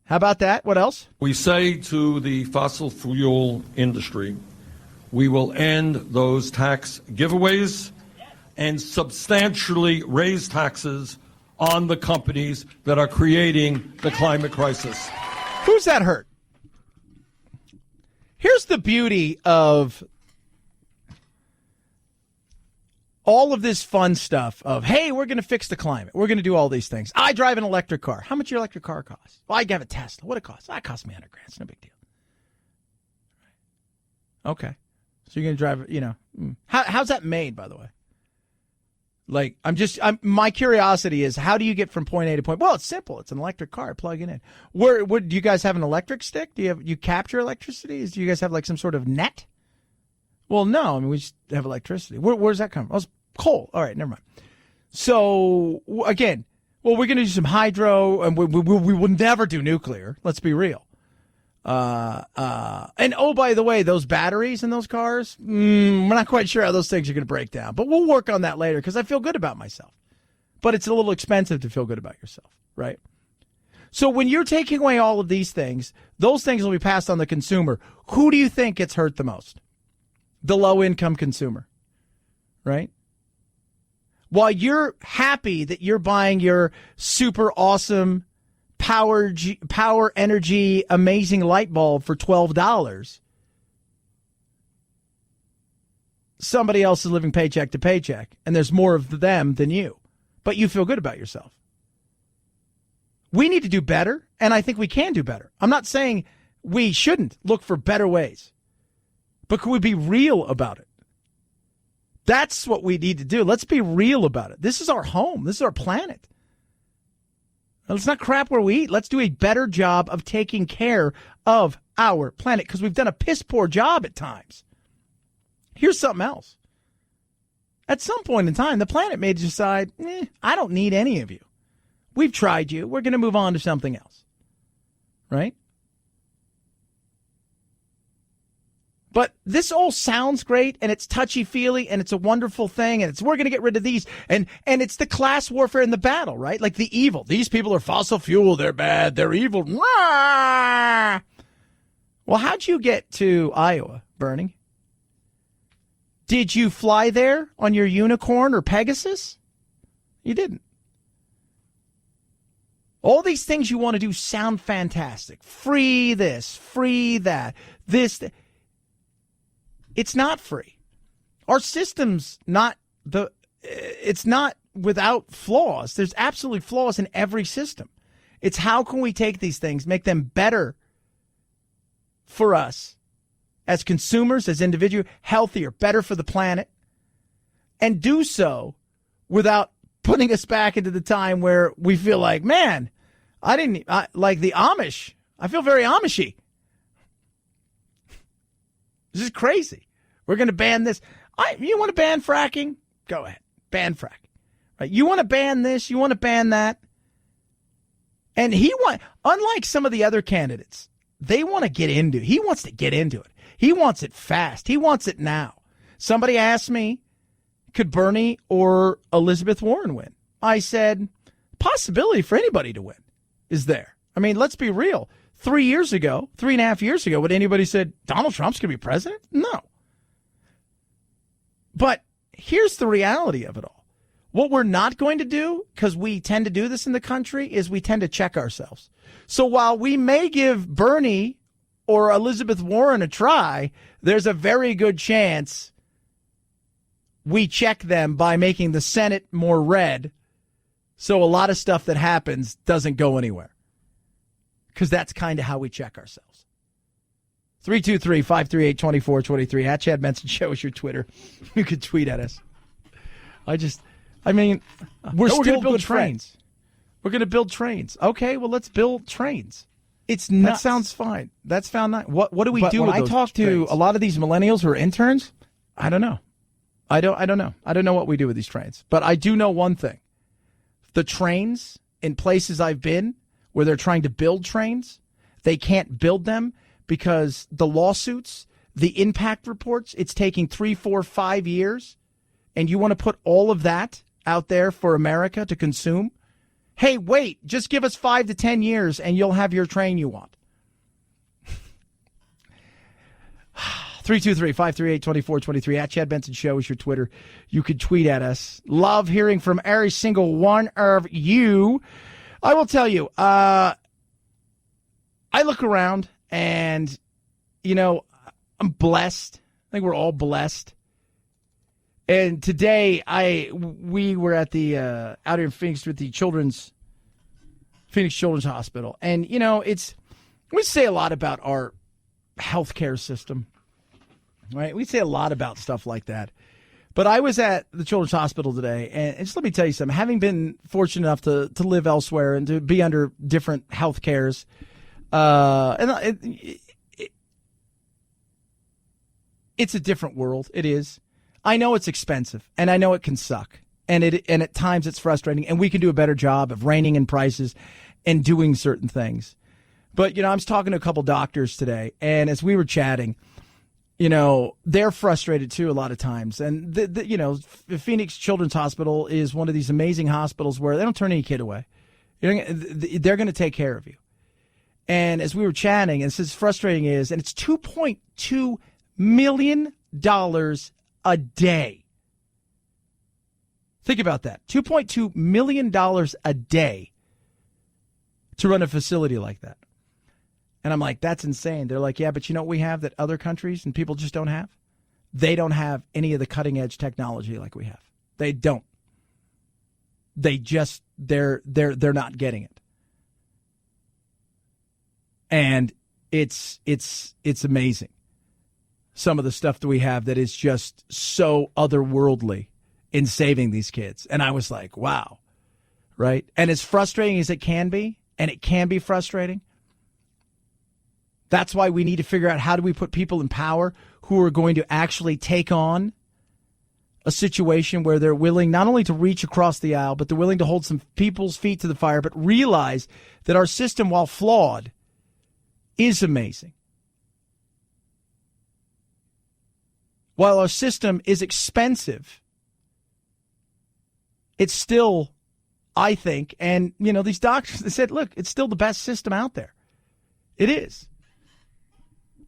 How about that? What else? We say to the fossil fuel industry, we will end those tax giveaways and substantially raise taxes on the companies that are creating the climate crisis. Who's that hurt? Here's the beauty of all of this fun stuff of, hey, we're going to fix the climate. We're going to do all these things. I drive an electric car. How much your electric car cost? Well, I have a Tesla. What it costs? That costs me $100,000. It's no big deal. Okay. So you're going to drive, how's that made, by the way? Like, my curiosity is, how do you get from point A to point? Well, it's simple. It's an electric car. Plug it in. Where do you guys have an electric stick? Do you capture electricity? Do you guys have like some sort of net? Well, no. I mean, we just have electricity. Where's that come from? Oh, it's coal. All right, never mind. So again, we're going to do some hydro, and we will never do nuclear. Let's be real. And oh, by the way, those batteries in those cars, we're not quite sure how those things are going to break down, but we'll work on that later because I feel good about myself. But it's a little expensive to feel good about yourself, right? So when you're taking away all of these things, those things will be passed on the consumer. Who do you think gets hurt the most? The low-income consumer, right? While you're happy that you're buying your super awesome power energy amazing light bulb for $12, somebody else is living paycheck to paycheck, and there's more of them than you, but you feel good about yourself. We need to do better, and I think we can do better. I'm not saying we shouldn't look for better ways, but can we be real about it? That's what we need to do. Let's be real about it. This is our home. This is our planet. Let's not crap where we eat. Let's do a better job of taking care of our planet, because we've done a piss poor job at times. Here's something else. At some point in time, the planet may decide, I don't need any of you. We've tried you. We're going to move on to something else. Right? But this all sounds great, and it's touchy-feely, and it's a wonderful thing, and we're going to get rid of these. And it's the class warfare in the battle, right? Like the evil. These people are fossil fuel. They're bad. They're evil. Well, how'd you get to Iowa, Bernie? Did you fly there on your unicorn or Pegasus? You didn't. All these things you want to do sound fantastic. Free this, free that, this. It's not free. Our system's it's not without flaws. There's absolutely flaws in every system. It's how can we take these things, make them better for us as consumers, as individuals, healthier, better for the planet, and do so without putting us back into the time where we feel like, man, like the Amish. I feel very Amishy. This is crazy. We're going to ban this. You want to ban fracking? Go ahead. Ban fracking. Right? You want to ban this? You want to ban that? And unlike some of the other candidates, he wants to get into it. He wants it fast. He wants it now. Somebody asked me, could Bernie or Elizabeth Warren win? I said, possibility for anybody to win is there. I mean, let's be real. 3.5 years ago, would anybody said Donald Trump's going to be president? No. But here's the reality of it all. What we're not going to do, because we tend to do this in the country, is we tend to check ourselves. So while we may give Bernie or Elizabeth Warren a try, there's a very good chance we check them by making the Senate more red, so a lot of stuff that happens doesn't go anywhere. Because that's kind of how we check ourselves. 323-538-2423. At Chad Benson Show is your Twitter. You can tweet at us. We're going to build trains. We're going to build trains. Okay, well, let's build trains. It's nuts. That sounds fine. That's found nice. What do we do with those trains? When I talk to a lot of these millennials who are interns, I don't know. I don't know. I don't know what we do with these trains. But I do know one thing. The trains in places I've been where they're trying to build trains, they can't build them because the lawsuits, the impact reports, it's taking 3, 4, 5 years. And you want to put all of that out there for America to consume? Hey, wait, just give us 5 to 10 years and you'll have your train you want. 323-538-2423. At Chad Benson Show is your Twitter. You could tweet at us. Love hearing from every single one of you. I will tell you, I look around and, I'm blessed. I think we're all blessed. And today, we were at the out here in Phoenix with the Phoenix Children's Hospital, and we say a lot about our healthcare system, right? We say a lot about stuff like that. But I was at the Children's Hospital today, and just let me tell you something. Having been fortunate enough to live elsewhere and to be under different health cares, it's a different world. It is. I know it's expensive, and I know it can suck, and at times it's frustrating, and we can do a better job of reining in prices and doing certain things. But, I was talking to a couple doctors today, and as we were chatting, they're frustrated too a lot of times. And, the Phoenix Children's Hospital is one of these amazing hospitals where they don't turn any kid away. They're going to take care of you. And as we were chatting, and as frustrating is, and it's $2.2 million a day. Think about that. $2.2 million a day to run a facility like that. And I'm like, that's insane. They're like, yeah, but you know what we have that other countries and people just don't have? They don't have any of the cutting edge technology like we have. They don't. They just, they're not getting it. And it's amazing. Some of the stuff that we have that is just so otherworldly in saving these kids. And I was like, wow. Right? And as frustrating as it can be, and it can be frustrating, that's why we need to figure out how do we put people in power who are going to actually take on a situation where they're willing not only to reach across the aisle, but they're willing to hold some people's feet to the fire, but realize that our system, while flawed, is amazing. while our system is expensive, it's still, I think, and, these doctors, they said, look, it's still the best system out there. It is.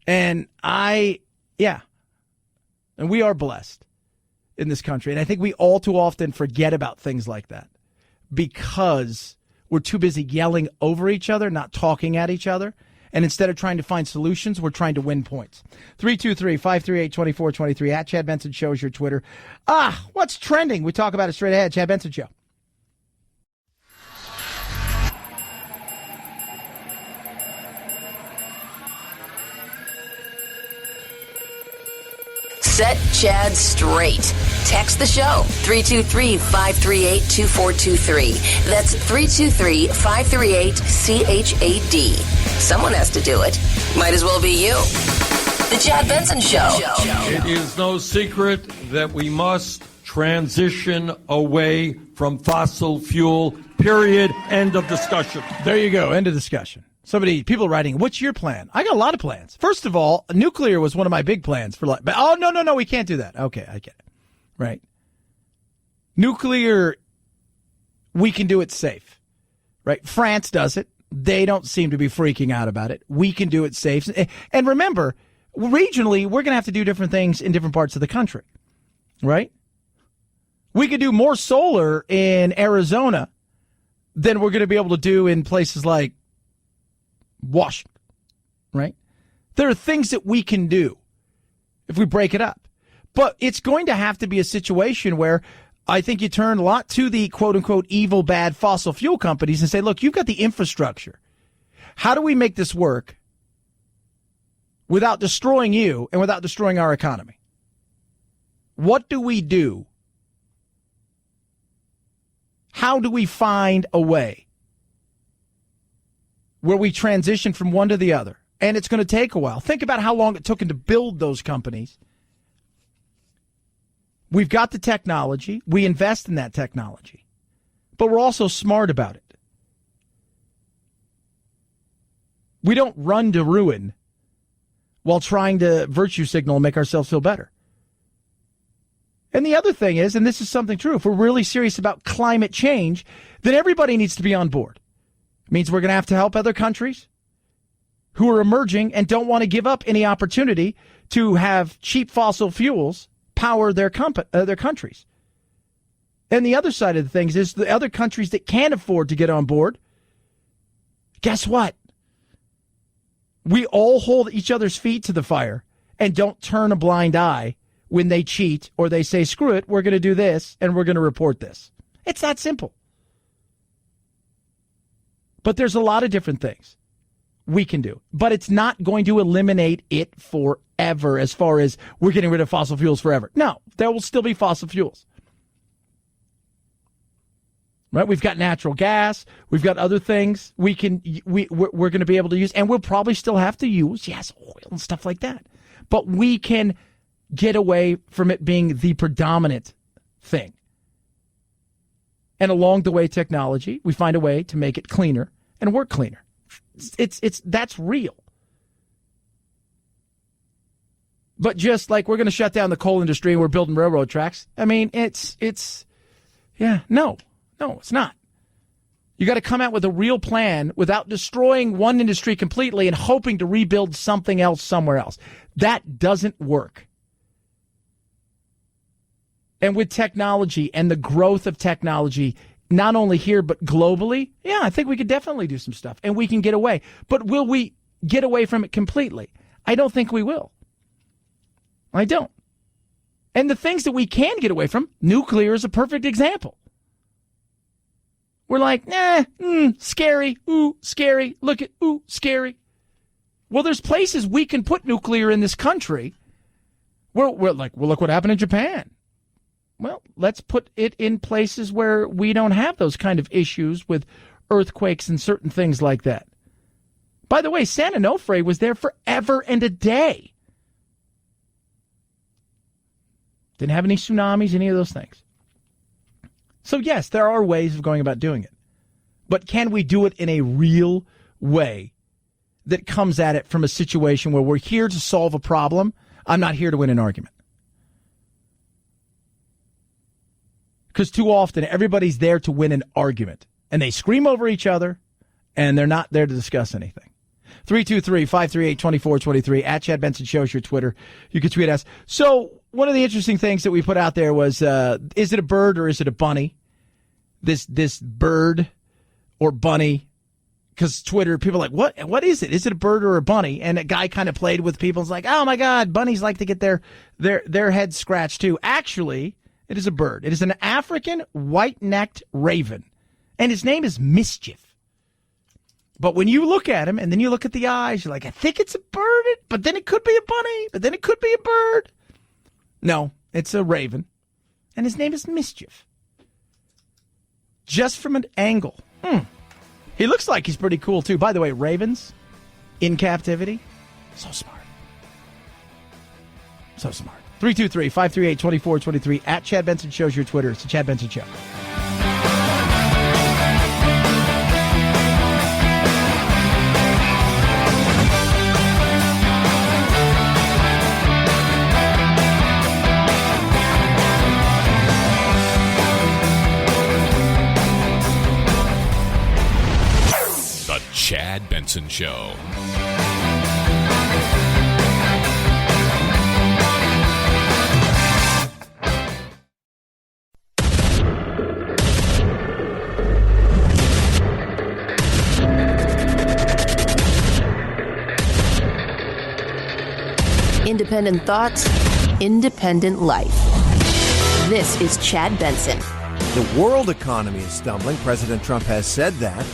And and we are blessed in this country. And I think we all too often forget about things like that because we're too busy yelling over each other, not talking at each other. And instead of trying to find solutions, we're trying to win points. 323-538-2423 at Chad Benson Show is your Twitter. What's trending? We talk about it straight ahead. Chad Benson Show. Set Chad straight. Text the show, 323-538-2423. That's 323-538-CHAD. Someone has to do it. Might as well be you. The Chad Benson Show. It is no secret that we must transition away from fossil fuel, period, end of discussion. There you go, end of discussion. People writing, what's your plan? I got a lot of plans. First of all, nuclear was one of my big plans for life. But, no, we can't do that. Okay, I get it. Right. Nuclear, we can do it safe. Right. France does it. They don't seem to be freaking out about it. We can do it safe. And remember, regionally, we're going to have to do different things in different parts of the country. Right. We could do more solar in Arizona than we're going to be able to do in places like Washington, right? There are things that we can do if we break it up. But it's going to have to be a situation where I think you turn a lot to the quote-unquote evil, bad fossil fuel companies and say, look, you've got the infrastructure. How do we make this work without destroying you and without destroying our economy? What do we do? How do we find a way where we transition from one to the other? And it's going to take a while. Think about how long it took them to build those companies. We've got the technology. We invest in that technology. But we're also smart about it. We don't run to ruin while trying to virtue signal and make ourselves feel better. And the other thing is, and this is something true, if we're really serious about climate change, then everybody needs to be on board. It means we're going to have to help other countries who are emerging and don't want to give up any opportunity to have cheap fossil fuels power their countries. And the other side of the things is the other countries that can't afford to get on board, guess what? We all hold each other's feet to the fire and don't turn a blind eye when they cheat or they say, screw it, we're going to do this and we're going to report this. It's that simple. But there's a lot of different things we can do. But it's not going to eliminate it forever as far as we're getting rid of fossil fuels forever. No, there will still be fossil fuels. Right? We've got natural gas. We've got other things we're going to be able to use. And we'll probably still have to use, yes, oil and stuff like that. But we can get away from it being the predominant thing. And along the way, technology, we find a way to make it cleaner and work cleaner. That's real. But just like we're going to shut down the coal industry and we're building railroad tracks, I mean, no, it's not. You got to come out with a real plan without destroying one industry completely and hoping to rebuild something else somewhere else. That doesn't work. And with technology and the growth of technology, not only here but globally, I think we could definitely do some stuff and we can get away. But will we get away from it completely? I don't think we will. I don't. And the things that we can get away from, nuclear is a perfect example. We're like, scary, ooh, scary, look at, ooh, scary. Well, there's places we can put nuclear in this country where we're like, well, look what happened in Japan. Well, let's put it in places where we don't have those kind of issues with earthquakes and certain things like that. By the way, San Onofre was there forever and a day. Didn't have any tsunamis, any of those things. So, yes, there are ways of going about doing it. But can we do it in a real way that comes at it from a situation where we're here to solve a problem? I'm not here to win an argument. Because too often everybody's there to win an argument. And they scream over each other, and they're not there to discuss anything. 323-538-2423 at Chad Benson Show is your Twitter. You can tweet us. So one of the interesting things that we put out there was, is it a bird or is it a bunny? This bird or bunny, because Twitter, people are like, what is it? Is it a bird or a bunny? And a guy kind of played with people. It's like, oh my God, bunnies like to get their heads scratched too. Actually, it is a bird. It is an African white-necked raven, and his name is Mischief. But when you look at him and then you look at the eyes, you're like, I think it's a bird, but then it could be a bunny, but then it could be a bird. No, it's a raven, and his name is Mischief. Just from an angle. He looks like he's pretty cool, too. By the way, ravens in captivity, so smart. So smart. 323-538-2423 at Chad Benson Show's your Twitter. It's the Chad Benson Show. The Chad Benson Show. Independent thoughts, independent life. This is Chad Benson. The world economy is stumbling. President Trump has said that.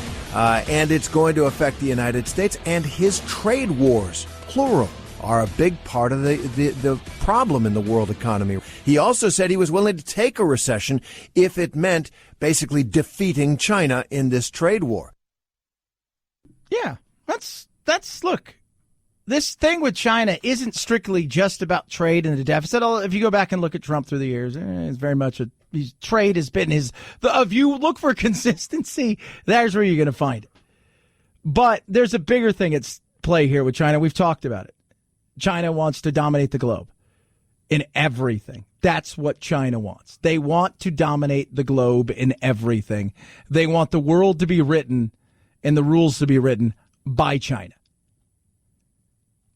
And it's going to affect the United States. And his trade wars, plural, are a big part of the problem in the world economy. He also said he was willing to take a recession if it meant basically defeating China in this trade war. Yeah, that's look. This thing with China isn't strictly just about trade and the deficit. If you go back and look at Trump through the years, it's very much trade has been if you look for consistency, there's where you're going to find it. But there's a bigger thing at play here with China. We've talked about it. China wants to dominate the globe in everything. That's what China wants. They want to dominate the globe in everything. They want the world to be written and the rules to be written by China.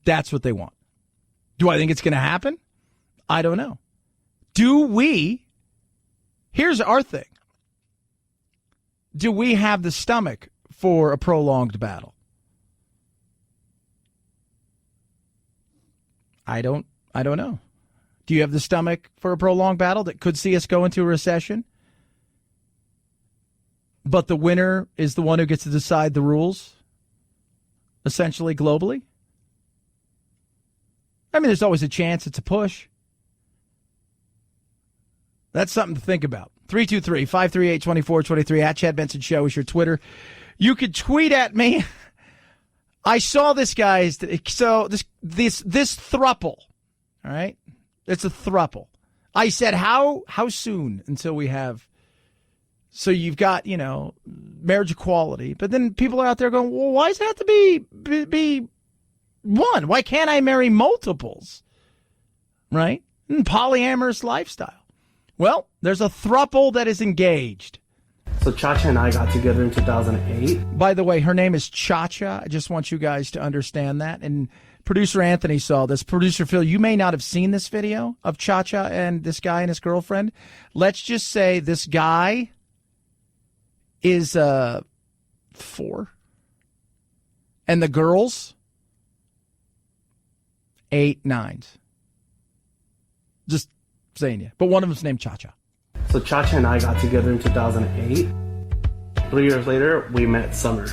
That's what they want. Do I think it's going to happen? I don't know. Here's our thing. Do we have the stomach for a prolonged battle? I don't know. Do you have the stomach for a prolonged battle that could see us go into a recession? But the winner is the one who gets to decide the rules, essentially globally? I mean, there's always a chance it's a push. That's something to think about. 323-538-2423 at Chad Benson Show is your Twitter. You could tweet at me. I saw this guy's. So this thruple. All right, it's a thruple. I said, how soon until we have? So you've got marriage equality, but then people are out there going, well, why does it have to be one? Why can't I marry multiples? Right? Polyamorous lifestyle. Well, there's a throuple that is engaged. So Chacha and I got together in 2008. By the way, her name is Chacha. I just want you guys to understand that. And producer Anthony saw this. Producer Phil, you may not have seen this video of Chacha and this guy and his girlfriend. Let's just say this guy is 4. And the girls 8, 9. Just saying you. But one of them's named Cha-Cha. So Cha-Cha and I got together in 2008. 3 years later, we met Summer.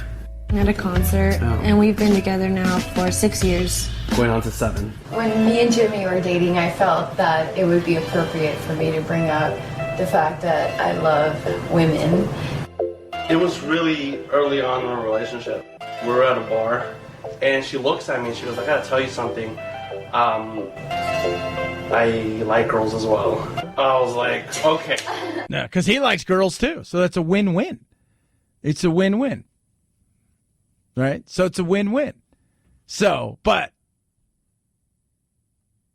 At a concert, and we've been together now for 6 years. Going on to 7. When me and Jimmy were dating, I felt that it would be appropriate for me to bring up the fact that I love women. It was really early on in our relationship. We were at a bar, and she looks at me and she goes, I gotta tell you something. I like girls as well. I was like, okay. No, because he likes girls too. So that's a win-win. It's a win-win. Right? So it's a win-win. So, but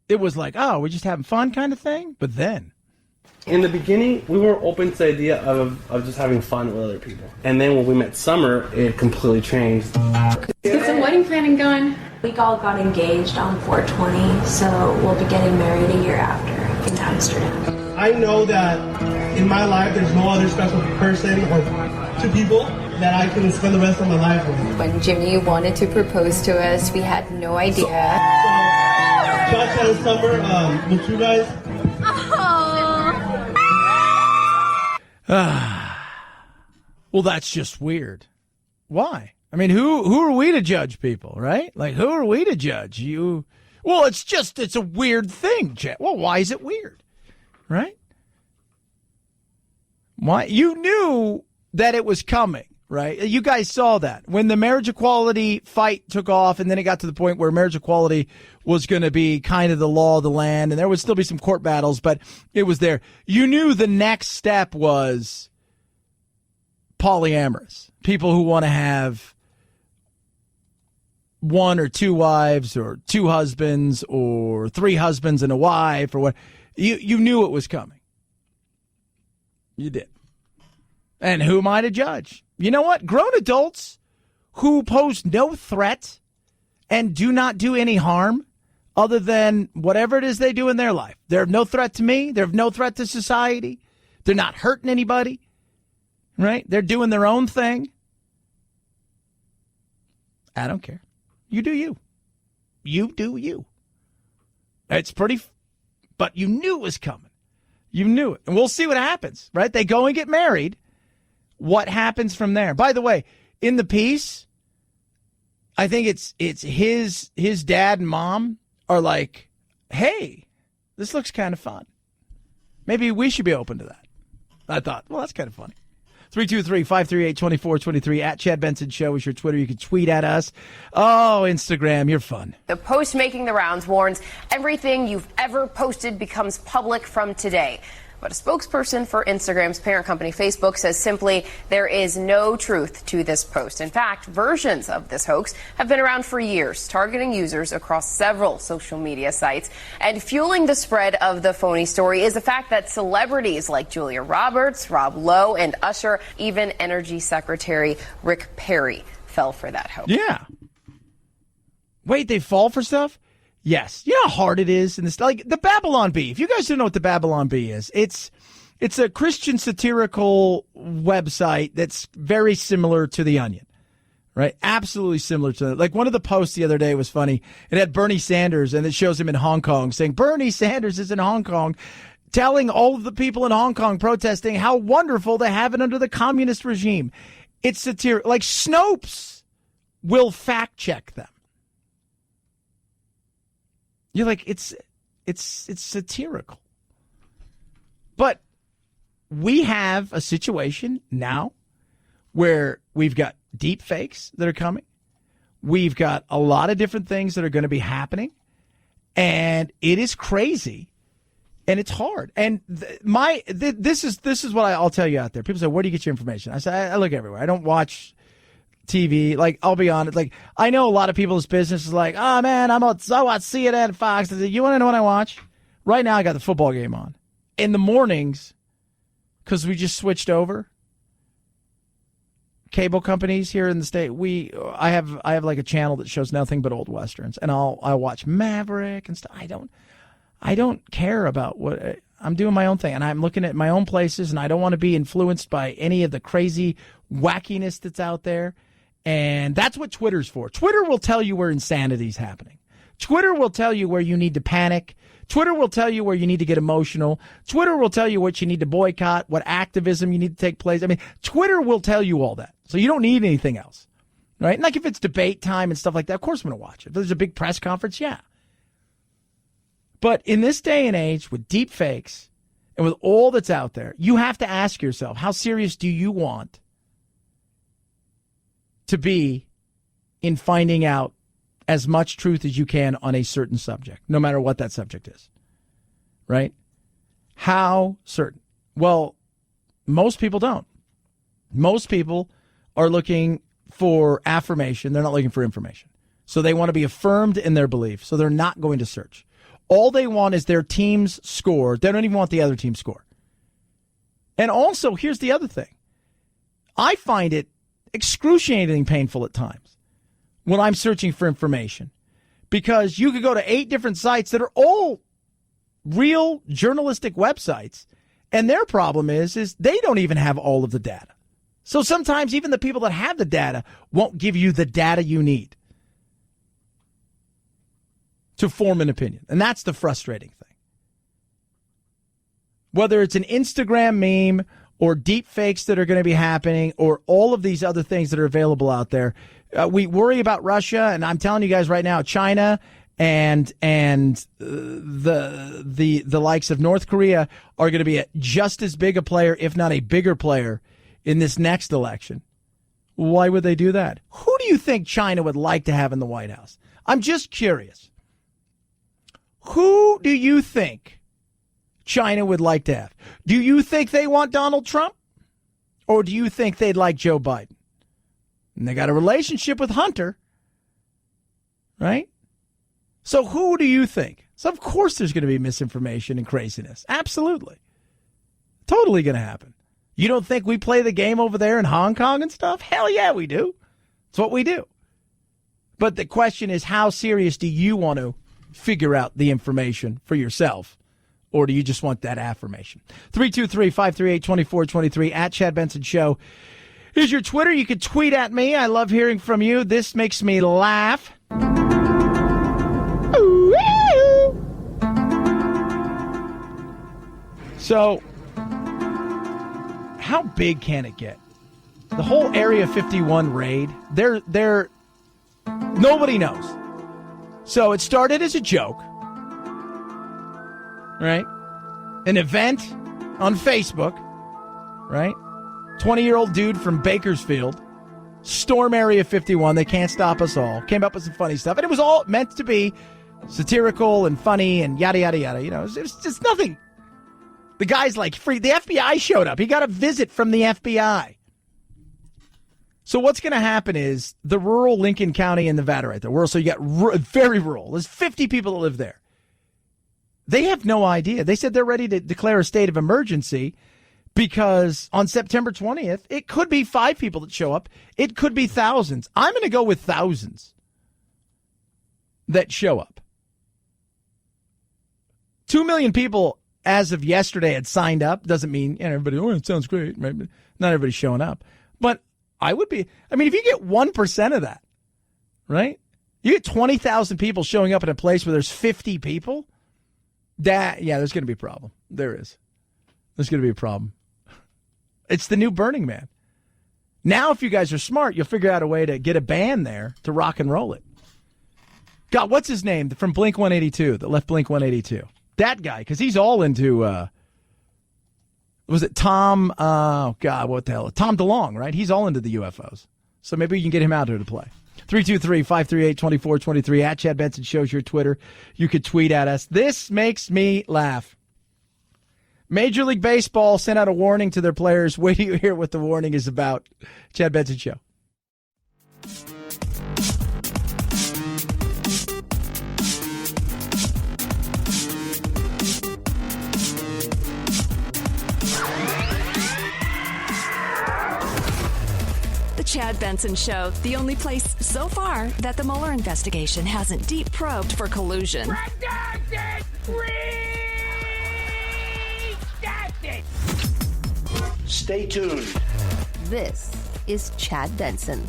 it was like, oh, we're just having fun kind of thing. But then In the beginning, we were open to the idea of just having fun with other people. And then when we met Summer, it completely changed. Get some wedding planning going. We all got engaged on 4/20, so we'll be getting married a year after in Amsterdam. I know that in my life, there's no other special person or two people that I can spend the rest of my life with. When Jimmy wanted to propose to us, we had no idea. Josh and Summer, with you guys. Well, that's just weird. Why? I mean, who are we to judge people, right? Like, who are we to judge? You? Well, it's a weird thing, Jet. Well, why is it weird? Right? Why? You knew that it was coming, right? You guys saw that. When the marriage equality fight took off, and then it got to the point where marriage equality was going to be kind of the law of the land, and there would still be some court battles, but it was there. You knew the next step was polyamorous. People who want to have one or two wives or two husbands or three husbands and a wife or what. You knew it was coming. You did. And who am I to judge? You know what? Grown adults who pose no threat and do not do any harm other than whatever it is they do in their life. They're no threat to me. They're no threat to society. They're not hurting anybody. Right? They're doing their own thing. I don't care. You do you. You do you. It's pretty, but you knew it was coming. You knew it. And we'll see what happens, right? They go and get married. What happens from there? By the way, in the piece, I think it's his dad and mom are like, hey, this looks kind of fun. Maybe we should be open to that. I thought, well, that's kind of funny. 323-538-2423 at Chad Benson Show is your Twitter. You can tweet at us. Oh, Instagram, you're fun. The post making the rounds warns everything you've ever posted becomes public from today. But a spokesperson for Instagram's parent company, Facebook, says simply there is no truth to this post. In fact, versions of this hoax have been around for years, targeting users across several social media sites. And fueling the spread of the phony story is the fact that celebrities like Julia Roberts, Rob Lowe, and Usher, even Energy Secretary Rick Perry, fell for that hoax. Yeah. Wait, they fall for stuff? Yes. You know how hard it is in this, like the Babylon Bee. If you guys don't know what the Babylon Bee is, it's a Christian satirical website that's very similar to The Onion, right? Absolutely similar to it. Like one of the posts the other day was funny. It had Bernie Sanders and it shows him in Hong Kong saying Bernie Sanders is in Hong Kong telling all of the people in Hong Kong protesting how wonderful they have it under the communist regime. It's satirical. Like Snopes will fact check them. You're like, it's satirical. But we have a situation now where we've got deep fakes that are coming. We've got a lot of different things that are going to be happening. And it is crazy. And it's hard. And this is what I'll tell you out there. People say, where do you get your information? I say, I look everywhere. I don't watch TV. Like, I'll be honest. Like, I know a lot of people's business is like, oh man, I watch CNN, Fox. I say, you want to know what I watch? Right now, I got the football game on. In the mornings, because we just switched over. Cable companies here in the state, I have like a channel that shows nothing but old westerns, and I'll watch Maverick and stuff. I don't care about what I'm doing my own thing, and I'm looking at my own places, and I don't want to be influenced by any of the crazy wackiness that's out there. And that's what Twitter's for. Twitter will tell you where insanity is happening. Twitter will tell you where you need to panic. Twitter will tell you where you need to get emotional. Twitter will tell you what you need to boycott, what activism you need to take place. I mean, Twitter will tell you all that. So you don't need anything else, right? And like if it's debate time and stuff like that, of course I'm going to watch it. If there's a big press conference, yeah. But in this day and age with deep fakes and with all that's out there, you have to ask yourself, how serious do you want to be in finding out as much truth as you can on a certain subject, no matter what that subject is, right? How certain? Well, most people don't. Most people are looking for affirmation. They're not looking for information. So they want to be affirmed in their belief. So they're not going to search. All they want is their team's score. They don't even want the other team's score. And also, here's the other thing. I find it excruciatingly painful at times when I'm searching for information, because you could go to 8 different sites that are all real journalistic websites, and their problem is they don't even have all of the data. So sometimes even the people that have the data won't give you the data you need to form an opinion. And that's the frustrating thing. Whether it's an Instagram meme or deep fakes that are going to be happening or all of these other things that are available out there, we worry about Russia, and I'm telling you guys right now, China and the likes of North Korea are going to be just as big a player, if not a bigger player, in this next election. Why would they do that? Who do you think China would like to have in the White House? I'm just curious. Who do you think China would like to have? Do you think they want Donald Trump? Or do you think they'd like Joe Biden? And they got a relationship with Hunter, right? So who do you think? So of course there's going to be misinformation and craziness. Absolutely. Totally going to happen. You don't think we play the game over there in Hong Kong and stuff? Hell yeah, we do. It's what we do. But the question is, how serious do you want to figure out the information for yourself? Or do you just want that affirmation? 323-538-2423 at Chad Benson Show. Here's your Twitter. You can tweet at me. I love hearing from you. This makes me laugh. So, how big can it get? The whole Area 51 raid, nobody knows. So it started as a joke, right? An event on Facebook, right? 20-year-old dude from Bakersfield, storm Area 51. They can't stop us all. Came up with some funny stuff. And it was all meant to be satirical and funny and yada, yada, yada. You know, it was just nothing. The guy's like free. The FBI showed up. He got a visit from the FBI. So what's going to happen is the rural Lincoln County in Nevada right there. So you got very rural. There's 50 people that live there. They have no idea. They said they're ready to declare a state of emergency because on September 20th, it could be 5 people that show up. It could be thousands. I'm going to go with thousands that show up. 2 million people as of yesterday had signed up. Doesn't mean everybody, it sounds great. Right? Not everybody's showing up. But I would be, if you get 1% of that, right? You get 20,000 people showing up in a place where there's 50 people. There's going to be a problem. There is. There's going to be a problem. It's the new Burning Man. Now, if you guys are smart, you'll figure out a way to get a band there to rock and roll it. God, what's his name from Blink 182 that left Blink 182? That guy, because he's all into, was it Tom, Tom DeLonge, right? He's all into the UFOs. So maybe you can get him out here to play. 323-538-2423 at Chad Benson shows your Twitter. You could tweet at us. This makes me laugh. Major League Baseball sent out a warning to their players. Wait till you hear what the warning is about. Chad Benson Show. Chad Benson Show, the only place so far that the Mueller investigation hasn't deep probed for collusion. Stay tuned. This is Chad Benson.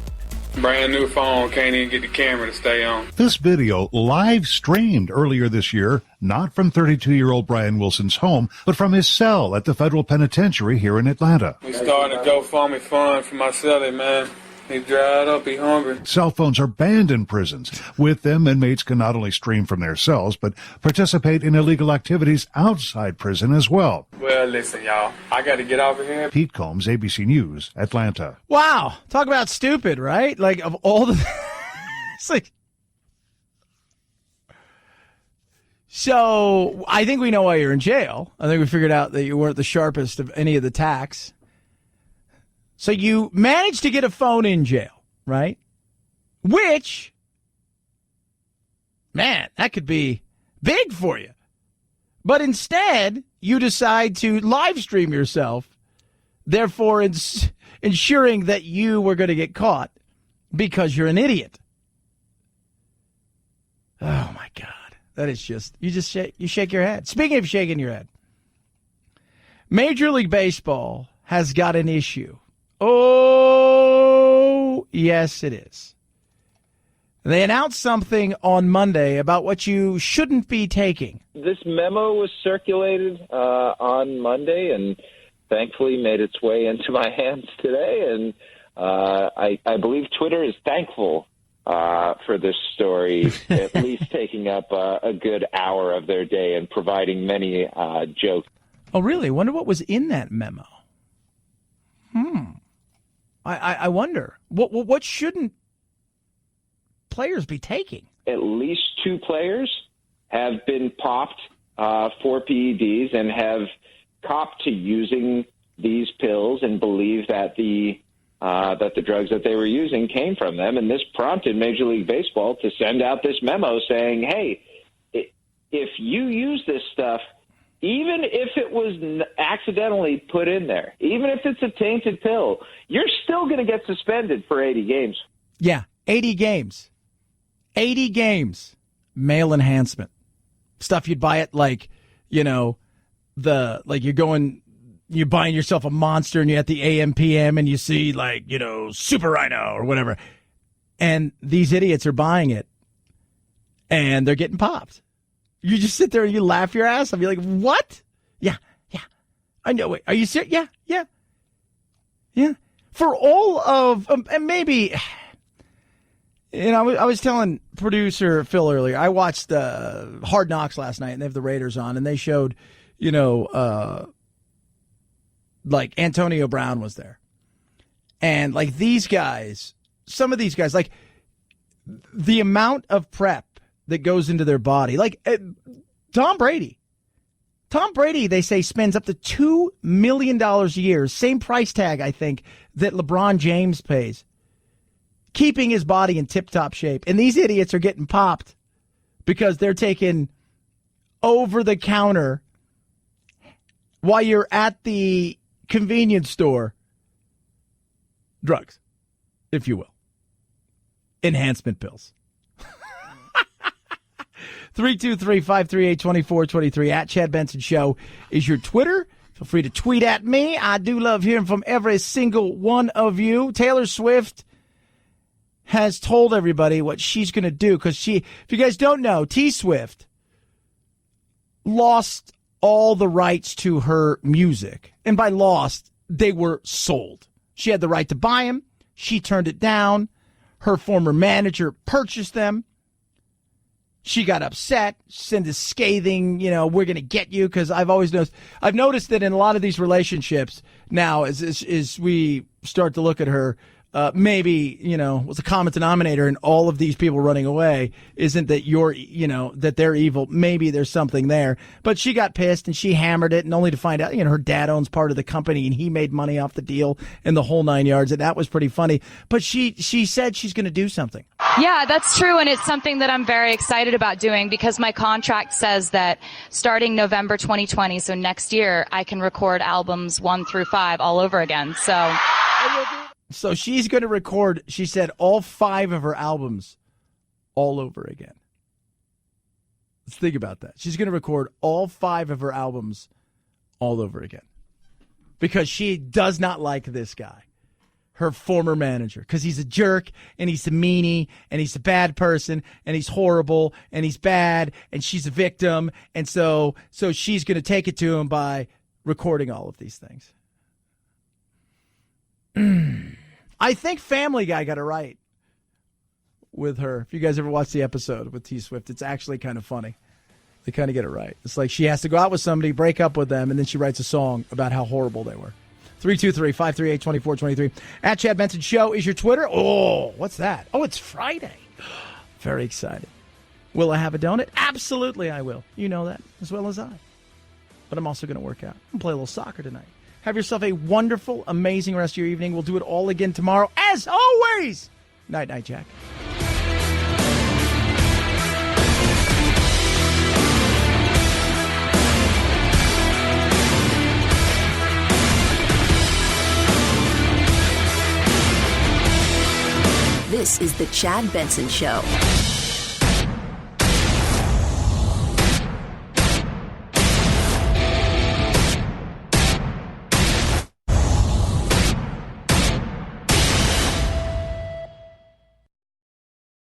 Brand new phone, can't even get the camera to stay on. This video live streamed earlier this year, not from 32-year-old Brian Wilson's home, but from his cell at the federal penitentiary here in Atlanta. We started a GoFundMe fund for my cellie, man. He dried up, he hungry. Cell phones are banned in prisons. With them, inmates can not only stream from their cells, but participate in illegal activities outside prison as well. Well, listen, y'all, I got to get over here. Pete Combs, ABC News, Atlanta. Wow. Talk about stupid, right? Like, of all the... It's like... So, I think we know why you're in jail. I think we figured out that you weren't the sharpest of any of the tacks. So you managed to get a phone in jail, right? Which, man, that could be big for you. But instead, you decide to live stream yourself therefore ensuring that you were going to get caught because you're an idiot. Oh, my God. That is just, you shake your head. Speaking of shaking your head, Major League Baseball has got an issue. Oh, yes, it is. They announced something on Monday about what you shouldn't be taking. This memo was circulated on Monday and thankfully made its way into my hands today. And I believe Twitter is thankful for this story, at least taking up a good hour of their day and providing many jokes. Oh, really? I wonder what was in that memo. I wonder. What shouldn't players be taking? At least 2 players have been popped for PEDs and have copped to using these pills and believe that the drugs that they were using came from them. And this prompted Major League Baseball to send out this memo saying, hey, if you use this stuff, even if it was accidentally put in there, even if it's a tainted pill, you're still going to get suspended for 80 games. Yeah, 80 games. 80 games. Male enhancement. Stuff you'd buy at you're buying yourself a Monster and you're at the AM/PM and you see Super Rhino or whatever. And these idiots are buying it and they're getting popped. You just sit there and you laugh your ass off. You're like, what? Yeah. I know. Wait, are you serious? Yeah. For all of, and maybe, I was telling producer Phil earlier, I watched Hard Knocks last night and they have the Raiders on and they showed, Antonio Brown was there. And these guys, some of these guys, the amount of prep that goes into their body. Tom Brady, they say, spends up to $2 million a year, same price tag, I think, that LeBron James pays, keeping his body in tip-top shape. And these idiots are getting popped because they're taking over-the-counter while you're at the convenience store drugs, if you will. Enhancement pills. 323-538-2423 at Chad Benson Show is your Twitter. Feel free to tweet at me. I do love hearing from every single one of you. Taylor Swift has told everybody what she's going to do because if you guys don't know, T-Swift lost all the rights to her music. And by lost, they were sold. She had the right to buy them. She turned it down. Her former manager purchased them. She got upset, sent a scathing, we're going to get you, because I've noticed that in a lot of these relationships now, as we start to look at her, maybe, what's the common denominator in all of these people running away isn't that that they're evil. Maybe there's something there. But she got pissed and she hammered it, and only to find out, her dad owns part of the company and he made money off the deal and the whole 9 yards. And that was pretty funny. But she said she's going to do something. Yeah, that's true. And it's something that I'm very excited about doing because my contract says that starting November 2020, so next year, I can record albums 1 through 5 all over again. So she's going to record, she said, all 5 of her albums all over again. Let's think about that. She's going to record all 5 of her albums all over again because she does not like this guy, her former manager, because he's a jerk and he's a meanie and he's a bad person and he's horrible and he's bad and she's a victim. And so she's going to take it to him by recording all of these things. I think Family Guy got it right with her. If you guys ever watched the episode with T-Swift, it's actually kind of funny. They kind of get it right. It's like she has to go out with somebody, break up with them, and then she writes a song about how horrible they were. 323-538-2423. At Chad Benson Show is your Twitter. Oh, what's that? Oh, it's Friday. Very excited. Will I have a donut? Absolutely I will. You know that as well as I. But I'm also going to work out and play a little soccer tonight. Have yourself a wonderful, amazing rest of your evening. We'll do it all again tomorrow. As always, night, Jack. The Chad Benson Show.